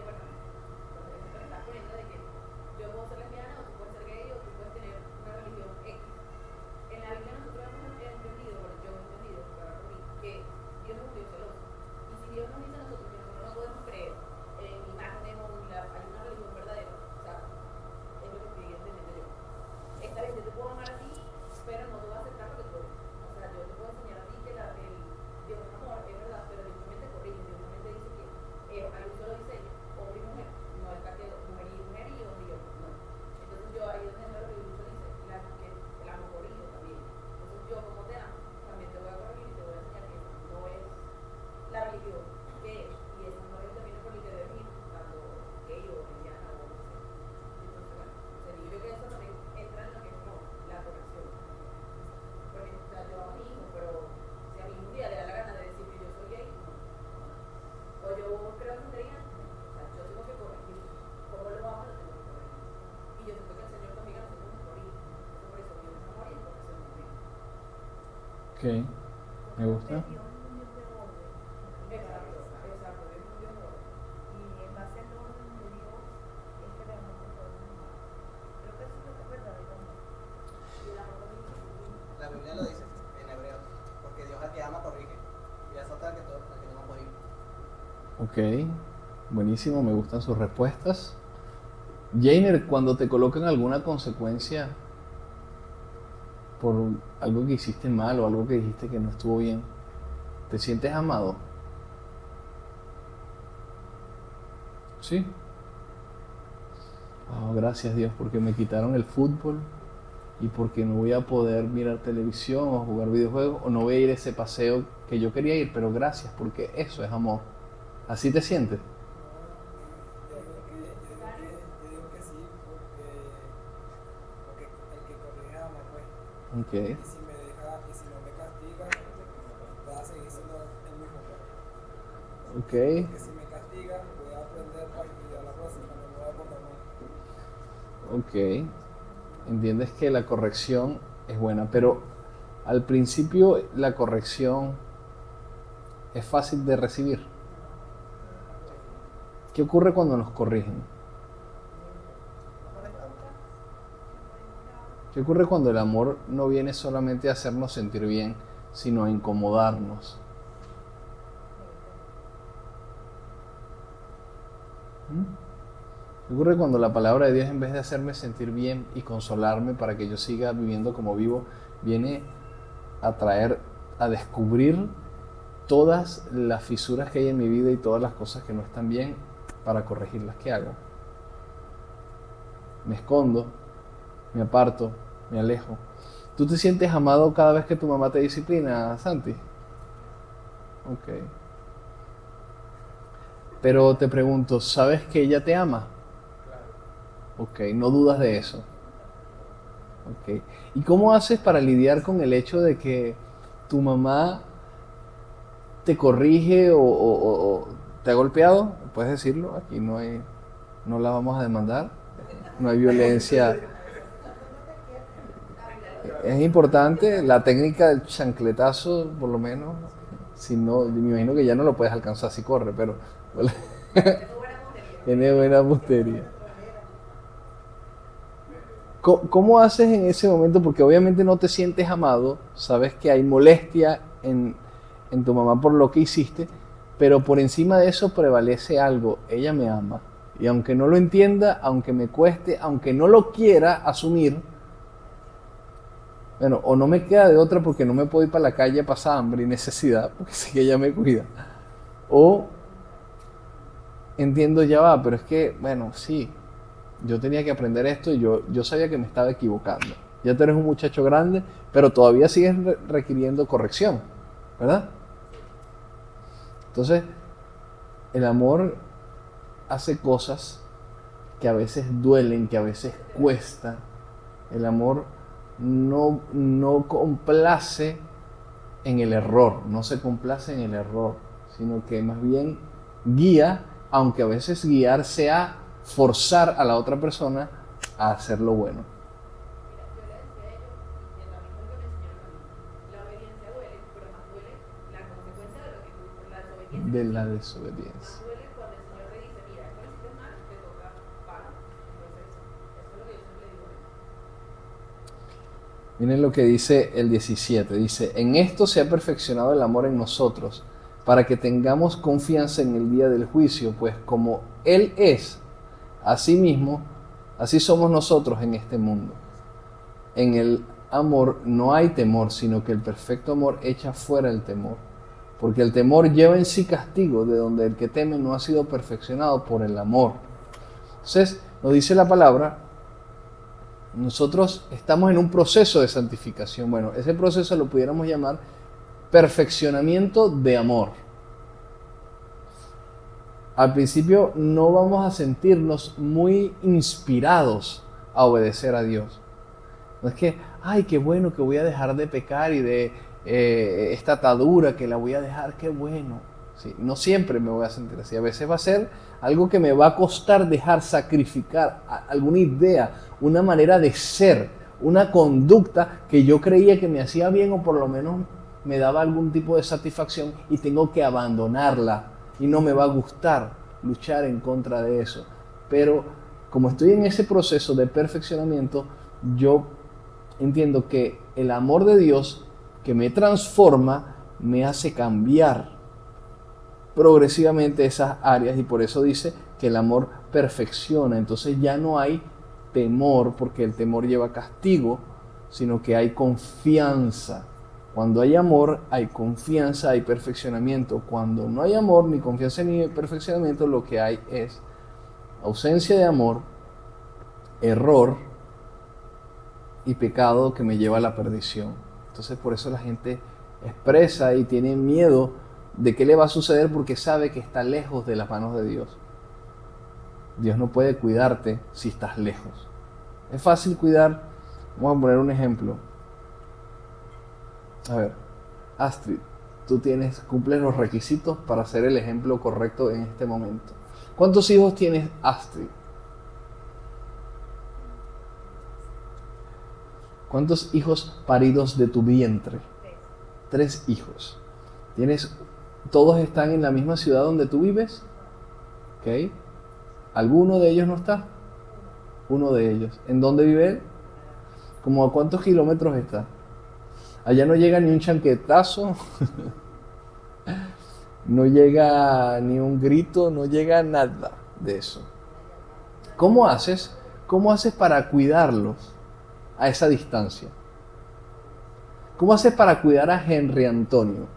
bueno, te das cuenta de que yo puedo ser lesbiana o tú puedes ser gay o tú puedes tener una religión X. En la Biblia nosotros hemos entendido, bueno, yo he entendido, para mí, que Dios es un Dios celoso. Y si Dios nos dice a nosotros que nosotros no podemos creer en imágenes o en hay una religión verdadera, o sea, es lo que estoy entendiendo yo. Esta vez yo te puedo amar a ti, pero no te voy a aceptar lo que tú eres. O sea, yo te puedo enseñar a ti que el Dios es amor, es verdad, pero Dios también te corrige, Dios también te dice que algo solo dice hombre y mujer, no está que mujer y hombre y hombre, no. Entonces yo ahí es donde lo que Lucho dice, que el amor corrige también. Entonces yo como te amo, también te voy a corregir y te voy a enseñar que no es la religión que es, y esa no es también por el que debes ir, tanto gay o lesbiana o lo que sea. Entonces, bueno, yo creo que eso también entra en lo que es como la corrección. Porque o sea, yo amo a mi hijo, pero si a mí un día le da la gana de decir que yo soy gay, no. O yo creo que sería, o sea, yo tengo que corregir. Como lo amo, lo tengo que corregir. Y yo siento que el Señor también a nosotros nos corrige. Entonces, por eso Dios es amor y entonces es muy bien. Ok, me gusta. Exacto, exacto, Dios es un Dios de orden. Y en base al orden de Dios es que realmente podemos amar. Creo que eso es lo que es verdadero amor. Y el amor también es La Biblia lo dice en hebreo, porque Dios al que ama corrige y azota al que no por ir. Ok, buenísimo, me gustan sus respuestas. Jainer, cuando te colocan alguna consecuencia por algo que hiciste mal o algo que dijiste que no estuvo bien, ¿te sientes amado? ¿Sí? Oh, gracias Dios, porque me quitaron el fútbol y porque no voy a poder mirar televisión o jugar videojuegos o no voy a ir a ese paseo que yo quería ir, pero gracias porque eso es amor. ¿Así te sientes? Yo digo que sí, porque el que corrige ama, pues. Ok, Y si me deja, y si no me castiga, va a seguir siendo el mismo, pues. ok, Porque si me castiga, voy a aprender, pues, y a la próxima no me voy a portar mal. ok. Entiendes que la corrección es buena, pero al principio la corrección es fácil de recibir. ¿Qué ocurre cuando nos corrigen? ¿Qué ocurre cuando el amor no viene solamente a hacernos sentir bien, sino a incomodarnos? ¿Qué ocurre cuando la palabra de Dios, en vez de hacerme sentir bien y consolarme para que yo siga viviendo como vivo, viene a traer, a descubrir todas las fisuras que hay en mi vida y todas las cosas que no están bien para corregirlas? ¿Qué hago? Me escondo, me aparto, me alejo. ¿Tú te sientes amado cada vez que tu mamá te disciplina, Santi? Ok. Pero te pregunto, ¿sabes que ella te ama? Ok, no dudas de eso. Ok. ¿Y cómo haces para lidiar con el hecho de que tu mamá te corrige o te ha golpeado? Puedes decirlo, aquí no la vamos a demandar, no hay violencia. Es importante la técnica del chancletazo, por lo menos. Si no, me imagino que ya no lo puedes alcanzar si corre, pero tiene buena puntería. ¿Cómo haces en ese momento? Porque obviamente no te sientes amado, sabes que hay molestia en tu mamá por lo que hiciste, pero por encima de eso prevalece algo, ella me ama. Y aunque no lo entienda, aunque me cueste, aunque no lo quiera asumir, bueno, o no me queda de otra porque no me puedo ir para la calle a pasar hambre y necesidad, porque sé que ella me cuida. O entiendo, ya va, pero es que, bueno, sí, yo tenía que aprender esto y yo sabía que me estaba equivocando. Ya tú eres un muchacho grande, pero todavía sigues requiriendo corrección, ¿verdad? Entonces, el amor hace cosas que a veces duelen, que a veces cuesta. El amor no complace en el error, no se complace en el error, sino que más bien guía, aunque a veces guiar sea forzar a la otra persona a hacer lo bueno. Mira, yo le decía a ellos, y también fue lo que me enseñaron a mí, la obediencia duele, pero más duele la consecuencia de lo que tú, la desobediencia. De la Más desobediencia. duele cuando el Señor te dice, mira, esto lo hiciste mal, te toca pago. Entonces, eso es lo que yo siempre digo. Miren lo que dice el 17, dice, en esto se ha perfeccionado el amor en nosotros, para que tengamos confianza en el día del juicio, pues como Él es, así mismo, así somos nosotros en este mundo. En el amor no hay temor, sino que el perfecto amor echa fuera el temor, porque el temor lleva en sí castigo, de donde el que teme no ha sido perfeccionado por el amor. Entonces, nos dice la palabra, nosotros estamos en un proceso de santificación. Bueno, ese proceso lo pudiéramos llamar perfeccionamiento de amor. Al principio no vamos a sentirnos muy inspirados a obedecer a Dios. No es que, ay, qué bueno que voy a dejar de pecar y de esta atadura que la voy a dejar, qué bueno. Sí, no siempre me voy a sentir así. A veces va a ser algo que me va a costar dejar, sacrificar alguna idea, una manera de ser, una conducta que yo creía que me hacía bien o por lo menos me daba algún tipo de satisfacción y tengo que abandonarla y no me va a gustar luchar en contra de eso. Pero como estoy en ese proceso de perfeccionamiento, yo entiendo que el amor de Dios que me transforma me hace cambiar progresivamente esas áreas y por eso dice que el amor perfecciona. Entonces ya no hay temor porque el temor lleva castigo, sino que hay confianza. Cuando hay amor, hay confianza, hay perfeccionamiento. Cuando no hay amor, ni confianza ni perfeccionamiento, lo que hay es ausencia de amor, error y pecado que me lleva a la perdición. Entonces por eso la gente expresa y tiene miedo de qué le va a suceder porque sabe que está lejos de las manos de Dios. Dios no puede cuidarte si estás lejos. Es fácil cuidar, vamos a poner un ejemplo. A ver, Astrid, tú cumples los requisitos para ser el ejemplo correcto en este momento. ¿Cuántos hijos tienes, Astrid? ¿Cuántos hijos paridos de tu vientre? 3 hijos. ¿Todos están en la misma ciudad donde tú vives? ¿Ok? ¿Alguno de ellos no está? Uno de ellos. ¿En dónde vive él? ¿Cómo a cuántos kilómetros está? Allá no llega ni un chanquetazo, no llega ni un grito, no llega nada de eso. ¿Cómo haces? ¿Cómo haces para cuidarlos a esa distancia? ¿Cómo haces para cuidar a Henry Antonio?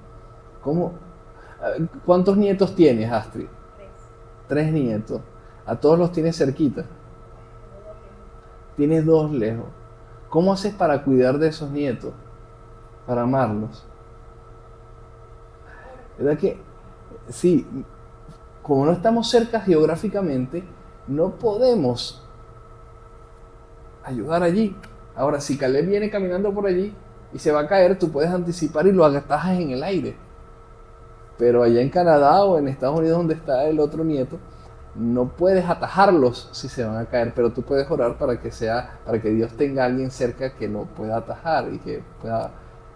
¿Cuántos nietos tienes, Astrid? 3 nietos. ¿A todos los tienes cerquita? Tienes 2 lejos. ¿Cómo haces para cuidar de esos nietos? Para amarlos. ¿Verdad que sí? Como no estamos cerca geográficamente, no podemos ayudar allí. Ahora, si Caleb viene caminando por allí y se va a caer, tú puedes anticipar y lo atajas en el aire. Pero allá en Canadá o en Estados Unidos, donde está el otro nieto, no puedes atajarlos si se van a caer, pero tú puedes orar para que Dios tenga a alguien cerca que lo pueda atajar y que pueda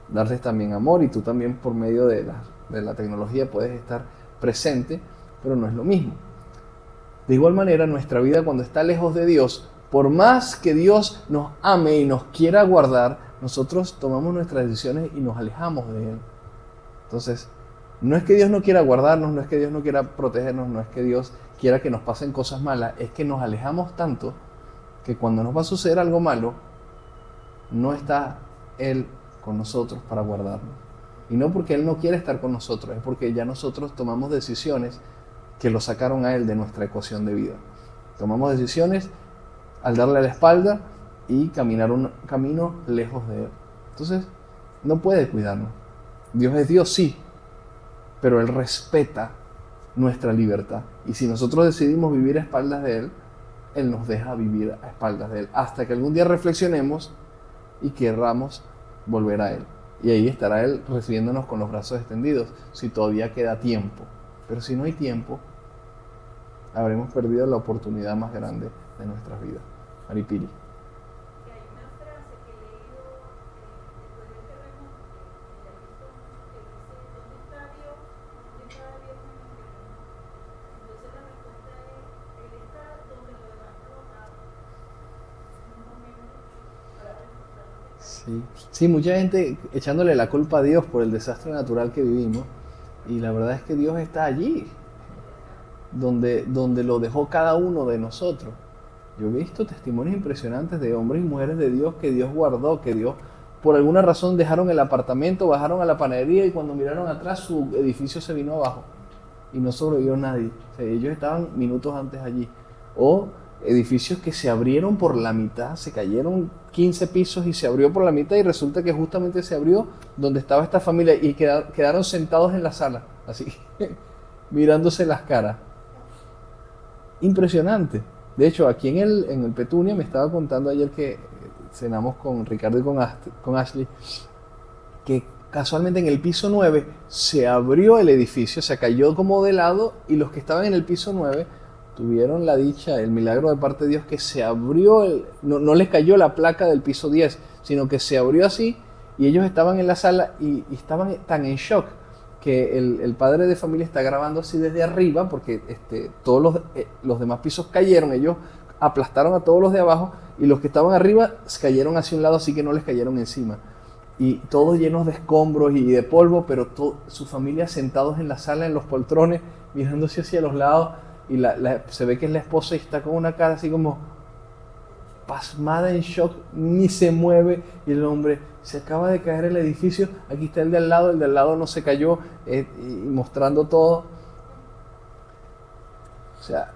darles también amor, y tú también por medio de la tecnología puedes estar presente, pero no es lo mismo. De igual manera, nuestra vida cuando está lejos de Dios, por más que Dios nos ame y nos quiera guardar, nosotros tomamos nuestras decisiones y nos alejamos de Él. Entonces, no es que Dios no quiera guardarnos, no es que Dios no quiera protegernos, no es que Dios quiera que nos pasen cosas malas, es que nos alejamos tanto que cuando nos va a suceder algo malo, no está Él con nosotros para guardarnos. Y no porque Él no quiere estar con nosotros, es porque ya nosotros tomamos decisiones que lo sacaron a Él de nuestra ecuación de vida. Tomamos decisiones al darle la espalda y caminar un camino lejos de Él. Entonces, no puede cuidarnos. Dios es Dios, sí, pero Él respeta nuestra libertad. Y si nosotros decidimos vivir a espaldas de Él, Él nos deja vivir a espaldas de Él, hasta que algún día reflexionemos y querramos volver a Él. Y ahí estará Él recibiéndonos con los brazos extendidos, si todavía queda tiempo. Pero si no hay tiempo, habremos perdido la oportunidad más grande de nuestras vidas. Maripili. Que hay una frase que he leído después del terremoto, que he visto mucho que dice, ¿dónde está Dios? ¿Dónde está Dios en el terremoto? Entonces la respuesta es, Él está donde lo demás no está. Más o menos para reforzar lo que está. Sí, mucha gente echándole la culpa a Dios por el desastre natural que vivimos, y la verdad es que Dios está allí, donde lo dejó cada uno de nosotros. Yo he visto testimonios impresionantes de hombres y mujeres de Dios que Dios guardó, que Dios por alguna razón dejaron el apartamento, bajaron a la panadería y cuando miraron atrás su edificio se vino abajo y no sobrevivió nadie. O sea, ellos estaban minutos antes allí. O edificios que se abrieron por la mitad, se cayeron 15 pisos y se abrió por la mitad y resulta que justamente se abrió donde estaba esta familia y quedaron sentados en la sala, así, mirándose las caras. Impresionante. De hecho, aquí en el Petunia me estaba contando ayer que cenamos con Ricardo y con Ashley, que casualmente en el piso 9 se abrió el edificio, se cayó como de lado y los que estaban en el piso 9 tuvieron la dicha, el milagro de parte de Dios, que se abrió, no les cayó la placa del piso 10, sino que se abrió así y ellos estaban en la sala y estaban tan en shock que el padre de familia está grabando así desde arriba porque todos los demás pisos cayeron, ellos aplastaron a todos los de abajo y los que estaban arriba cayeron hacia un lado, así que no les cayeron encima. Y todos llenos de escombros y de polvo, pero su familia sentados en la sala, en los poltrones, mirándose hacia los lados, y se ve que es la esposa y está con una cara así como pasmada, en shock, ni se mueve, y el hombre, se acaba de caer el edificio, aquí está el de al lado no se cayó, y mostrando todo. O sea,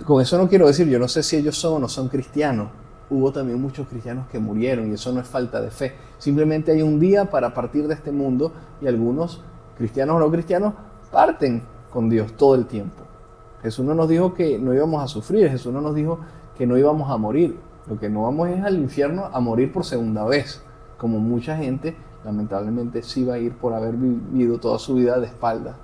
con eso no quiero decir, yo no sé si ellos son o no son cristianos. Hubo también muchos cristianos que murieron y eso no es falta de fe. Simplemente hay un día para partir de este mundo y algunos, cristianos o no cristianos, parten con Dios todo el tiempo. Jesús no nos dijo que no íbamos a sufrir, Jesús no nos dijo que no íbamos a morir. Lo que no vamos es al infierno a morir por segunda vez, como mucha gente lamentablemente sí va a ir por haber vivido toda su vida de espaldas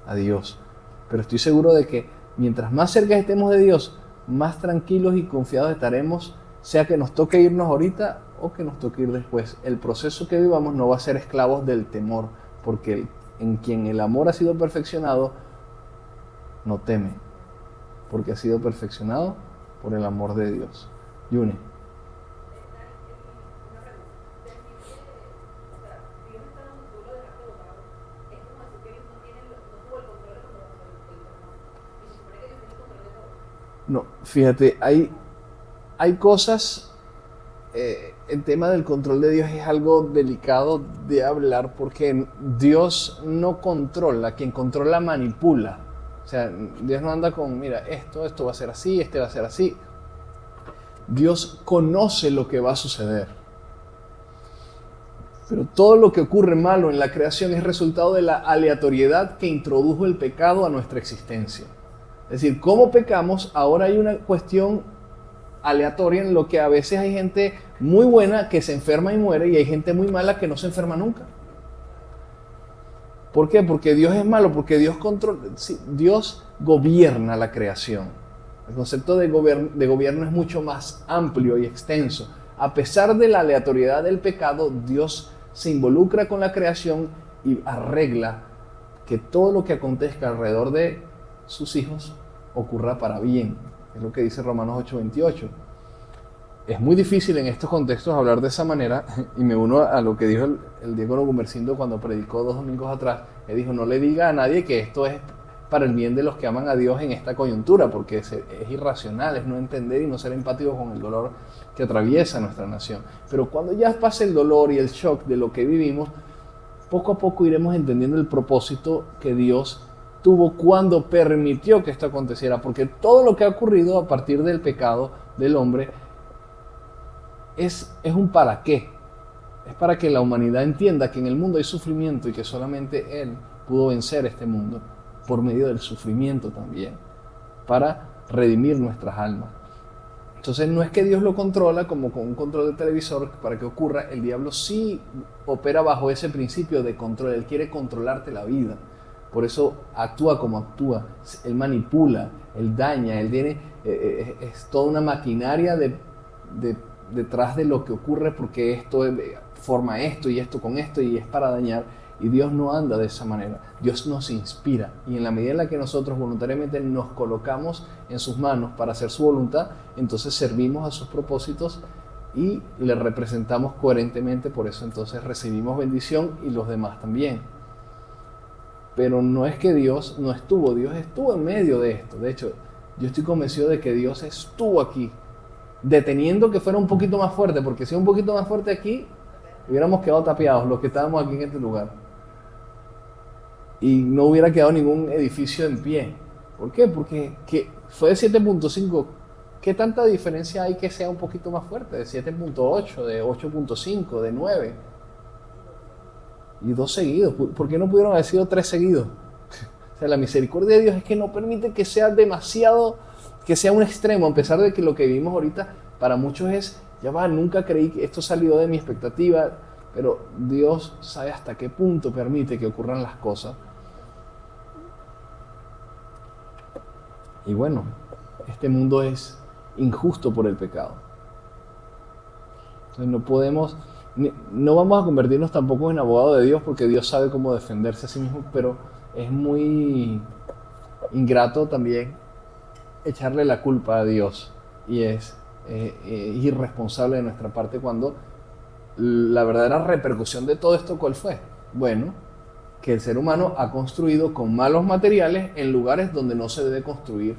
a Dios. Pero estoy seguro de que mientras más cerca estemos de Dios, más tranquilos y confiados estaremos, sea que nos toque irnos ahorita o que nos toque ir después. El proceso que vivamos no va a ser esclavos del temor, porque en quien el amor ha sido perfeccionado, no teme, porque ha sido perfeccionado por el amor de Dios. Yune. Una pregunta. Decir que, o sea, Dios está donde tú lo dejaste botado, es como decir que Dios no tuvo el control de cuando pasó el terremoto. Y se supone que Dios tiene el control de todo. No, fíjate, hay cosas, el tema del control de Dios es algo delicado de hablar porque Dios no controla, quien controla manipula. O sea, Dios no anda con, mira, esto va a ser así, va a ser así. Dios conoce lo que va a suceder. Pero todo lo que ocurre malo en la creación es resultado de la aleatoriedad que introdujo el pecado a nuestra existencia. Es decir, ¿cómo pecamos? Ahora hay una cuestión aleatoria en lo que a veces hay gente muy buena que se enferma y muere y hay gente muy mala que no se enferma nunca. ¿Por qué? Porque Dios es malo, porque Dios controla, sí, Dios gobierna la creación. El concepto de gobierno es mucho más amplio y extenso. A pesar de la aleatoriedad del pecado, Dios se involucra con la creación y arregla que todo lo que acontezca alrededor de sus hijos ocurra para bien. Es lo que dice Romanos 8:28. Es muy difícil en estos contextos hablar de esa manera, y me uno a lo que dijo el diácono Gumersindo cuando predicó 2 domingos atrás. Él dijo, no le diga a nadie que esto es para el bien de los que aman a Dios en esta coyuntura, porque es irracional, es no entender y no ser empático con el dolor que atraviesa nuestra nación. Pero cuando ya pase el dolor y el shock de lo que vivimos, poco a poco iremos entendiendo el propósito que Dios tuvo cuando permitió que esto aconteciera, porque todo lo que ha ocurrido a partir del pecado del hombre es un para qué. Es para que la humanidad entienda que en el mundo hay sufrimiento y que solamente Él pudo vencer este mundo por medio del sufrimiento también, para redimir nuestras almas. Entonces no es que Dios lo controla como con un control de televisor para que ocurra. El diablo sí opera bajo ese principio de control. Él quiere controlarte la vida. Por eso actúa como actúa. Él manipula, él daña, él tiene, es toda una maquinaria detrás de lo que ocurre, porque esto forma esto y esto con esto y es para dañar. Y Dios no anda de esa manera. Dios nos inspira, y en la medida en la que nosotros voluntariamente nos colocamos en sus manos para hacer su voluntad, entonces servimos a sus propósitos y le representamos coherentemente. Por eso entonces recibimos bendición y los demás también. Pero no es que Dios no estuvo, Dios estuvo en medio de esto. De hecho, yo estoy convencido de que Dios estuvo aquí, deteniendo que fuera un poquito más fuerte, porque si un poquito más fuerte aquí, hubiéramos quedado tapiados los que estábamos aquí en este lugar. Y no hubiera quedado ningún edificio en pie. ¿Por qué? Porque fue de 7.5. ¿Qué tanta diferencia hay que sea un poquito más fuerte? De 7.8, de 8.5, de 9. Y 2 seguidos. ¿Por qué no pudieron haber sido 3 seguidos? O sea, la misericordia de Dios es que no permite que sea demasiado, que sea un extremo, a pesar de que lo que vivimos ahorita para muchos es, ya va, nunca creí que esto salió de mi expectativa, pero Dios sabe hasta qué punto permite que ocurran las cosas. Y bueno, este mundo es injusto por el pecado. Entonces no vamos a convertirnos tampoco en abogados de Dios, porque Dios sabe cómo defenderse a sí mismo, pero es muy ingrato también echarle la culpa a Dios, y es irresponsable de nuestra parte cuando la verdadera repercusión de todo esto, ¿cuál fue? Bueno, que el ser humano ha construido con malos materiales en lugares donde no se debe construir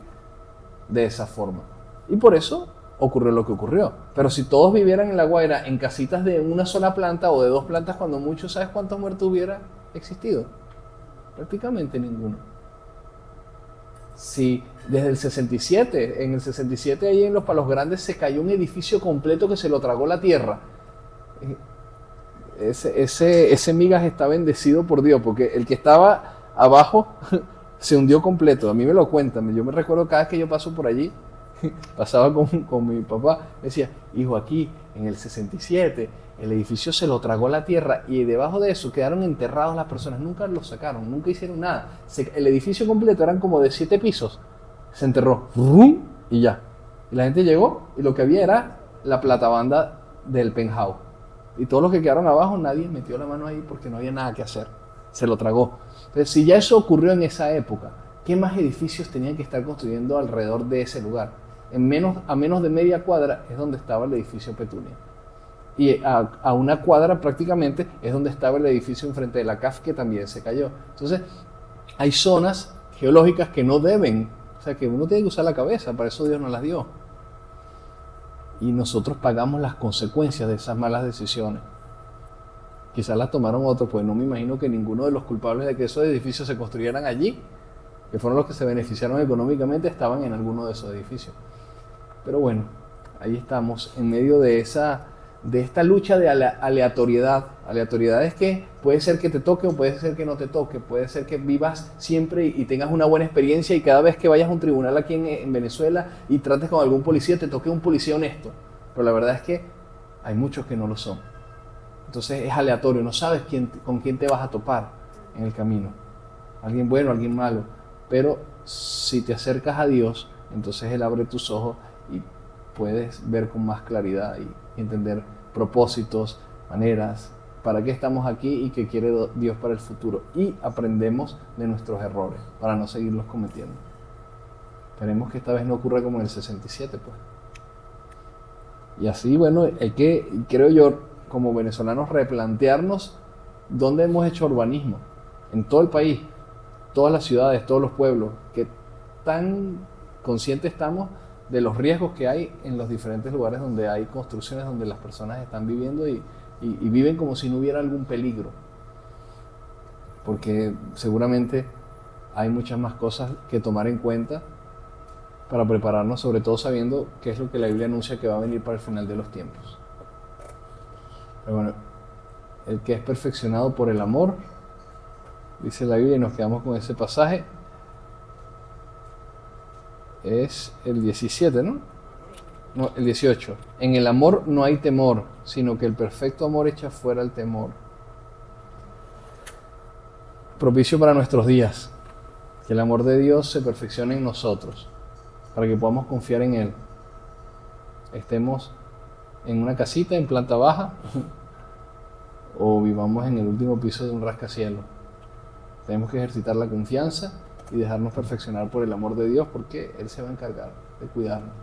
de esa forma. Y por eso ocurrió lo que ocurrió. Pero si todos vivieran en La Guaira en casitas de una sola planta o de 2 plantas, cuando mucho, ¿sabes cuántos muertos hubiera existido? Prácticamente ninguno. Si desde el 67, en el 67 ahí en Los Palos Grandes se cayó un edificio completo que se lo tragó la tierra. Ese migas está bendecido por Dios, porque el que estaba abajo se hundió completo. A mí me lo cuentan. Yo me recuerdo cada vez que yo paso por allí, pasaba con mi papá, me decía, hijo, aquí en el 67 el edificio se lo tragó la tierra y debajo de eso quedaron enterrados las personas. Nunca lo sacaron, nunca hicieron nada. El edificio completo eran como de 7 pisos. Se enterró y ya. Y la gente llegó y lo que había era la platabanda del penthouse. Y todos los que quedaron abajo, nadie metió la mano ahí porque no había nada que hacer. Se lo tragó. Entonces, si ya eso ocurrió en esa época, ¿qué más edificios tenían que estar construyendo alrededor de ese lugar? A menos de media cuadra es donde estaba el edificio Petunia. Y a una cuadra prácticamente es donde estaba el edificio enfrente de la CAF, que también se cayó. Entonces, hay zonas geológicas que no deben, o sea, que uno tiene que usar la cabeza, para eso Dios nos las dio. Y nosotros pagamos las consecuencias de esas malas decisiones. Quizás las tomaron otros, pues no me imagino que ninguno de los culpables de que esos edificios se construyeran allí, que fueron los que se beneficiaron económicamente, estaban en alguno de esos edificios. Pero bueno, ahí estamos, en medio de de esta lucha de aleatoriedad. Aleatoriedad es que puede ser que te toque o puede ser que no te toque, puede ser que vivas siempre y tengas una buena experiencia y cada vez que vayas a un tribunal aquí en Venezuela y trates con algún policía, te toque un policía honesto. Pero la verdad es que hay muchos que no lo son. Entonces es aleatorio, no sabes con quién te vas a topar en el camino. Alguien bueno, alguien malo. Pero si te acercas a Dios, entonces Él abre tus ojos y puedes ver con más claridad y entender propósitos, maneras, para qué estamos aquí y qué quiere Dios para el futuro. Y aprendemos de nuestros errores para no seguirlos cometiendo. Esperemos que esta vez no ocurra como en el 67, pues. Y así, bueno, hay que, creo yo, como venezolanos, replantearnos dónde hemos hecho urbanismo. En todo el país, todas las ciudades, todos los pueblos, que tan conscientes estamos de los riesgos que hay en los diferentes lugares donde hay construcciones, donde las personas están viviendo y viven como si no hubiera algún peligro. Porque seguramente hay muchas más cosas que tomar en cuenta para prepararnos, sobre todo sabiendo qué es lo que la Biblia anuncia que va a venir para el final de los tiempos. Pero bueno, el que es perfeccionado por el amor, dice la Biblia, y nos quedamos con ese pasaje, es el 17, ¿no? No, el 18. En el amor no hay temor, sino que el perfecto amor echa fuera el temor. Propicio para nuestros días, que el amor de Dios se perfeccione en nosotros, para que podamos confiar en Él. Estemos en una casita en planta baja o vivamos en el último piso de un rascacielos. Tenemos que ejercitar la confianza y dejarnos perfeccionar por el amor de Dios, porque Él se va a encargar de cuidarnos.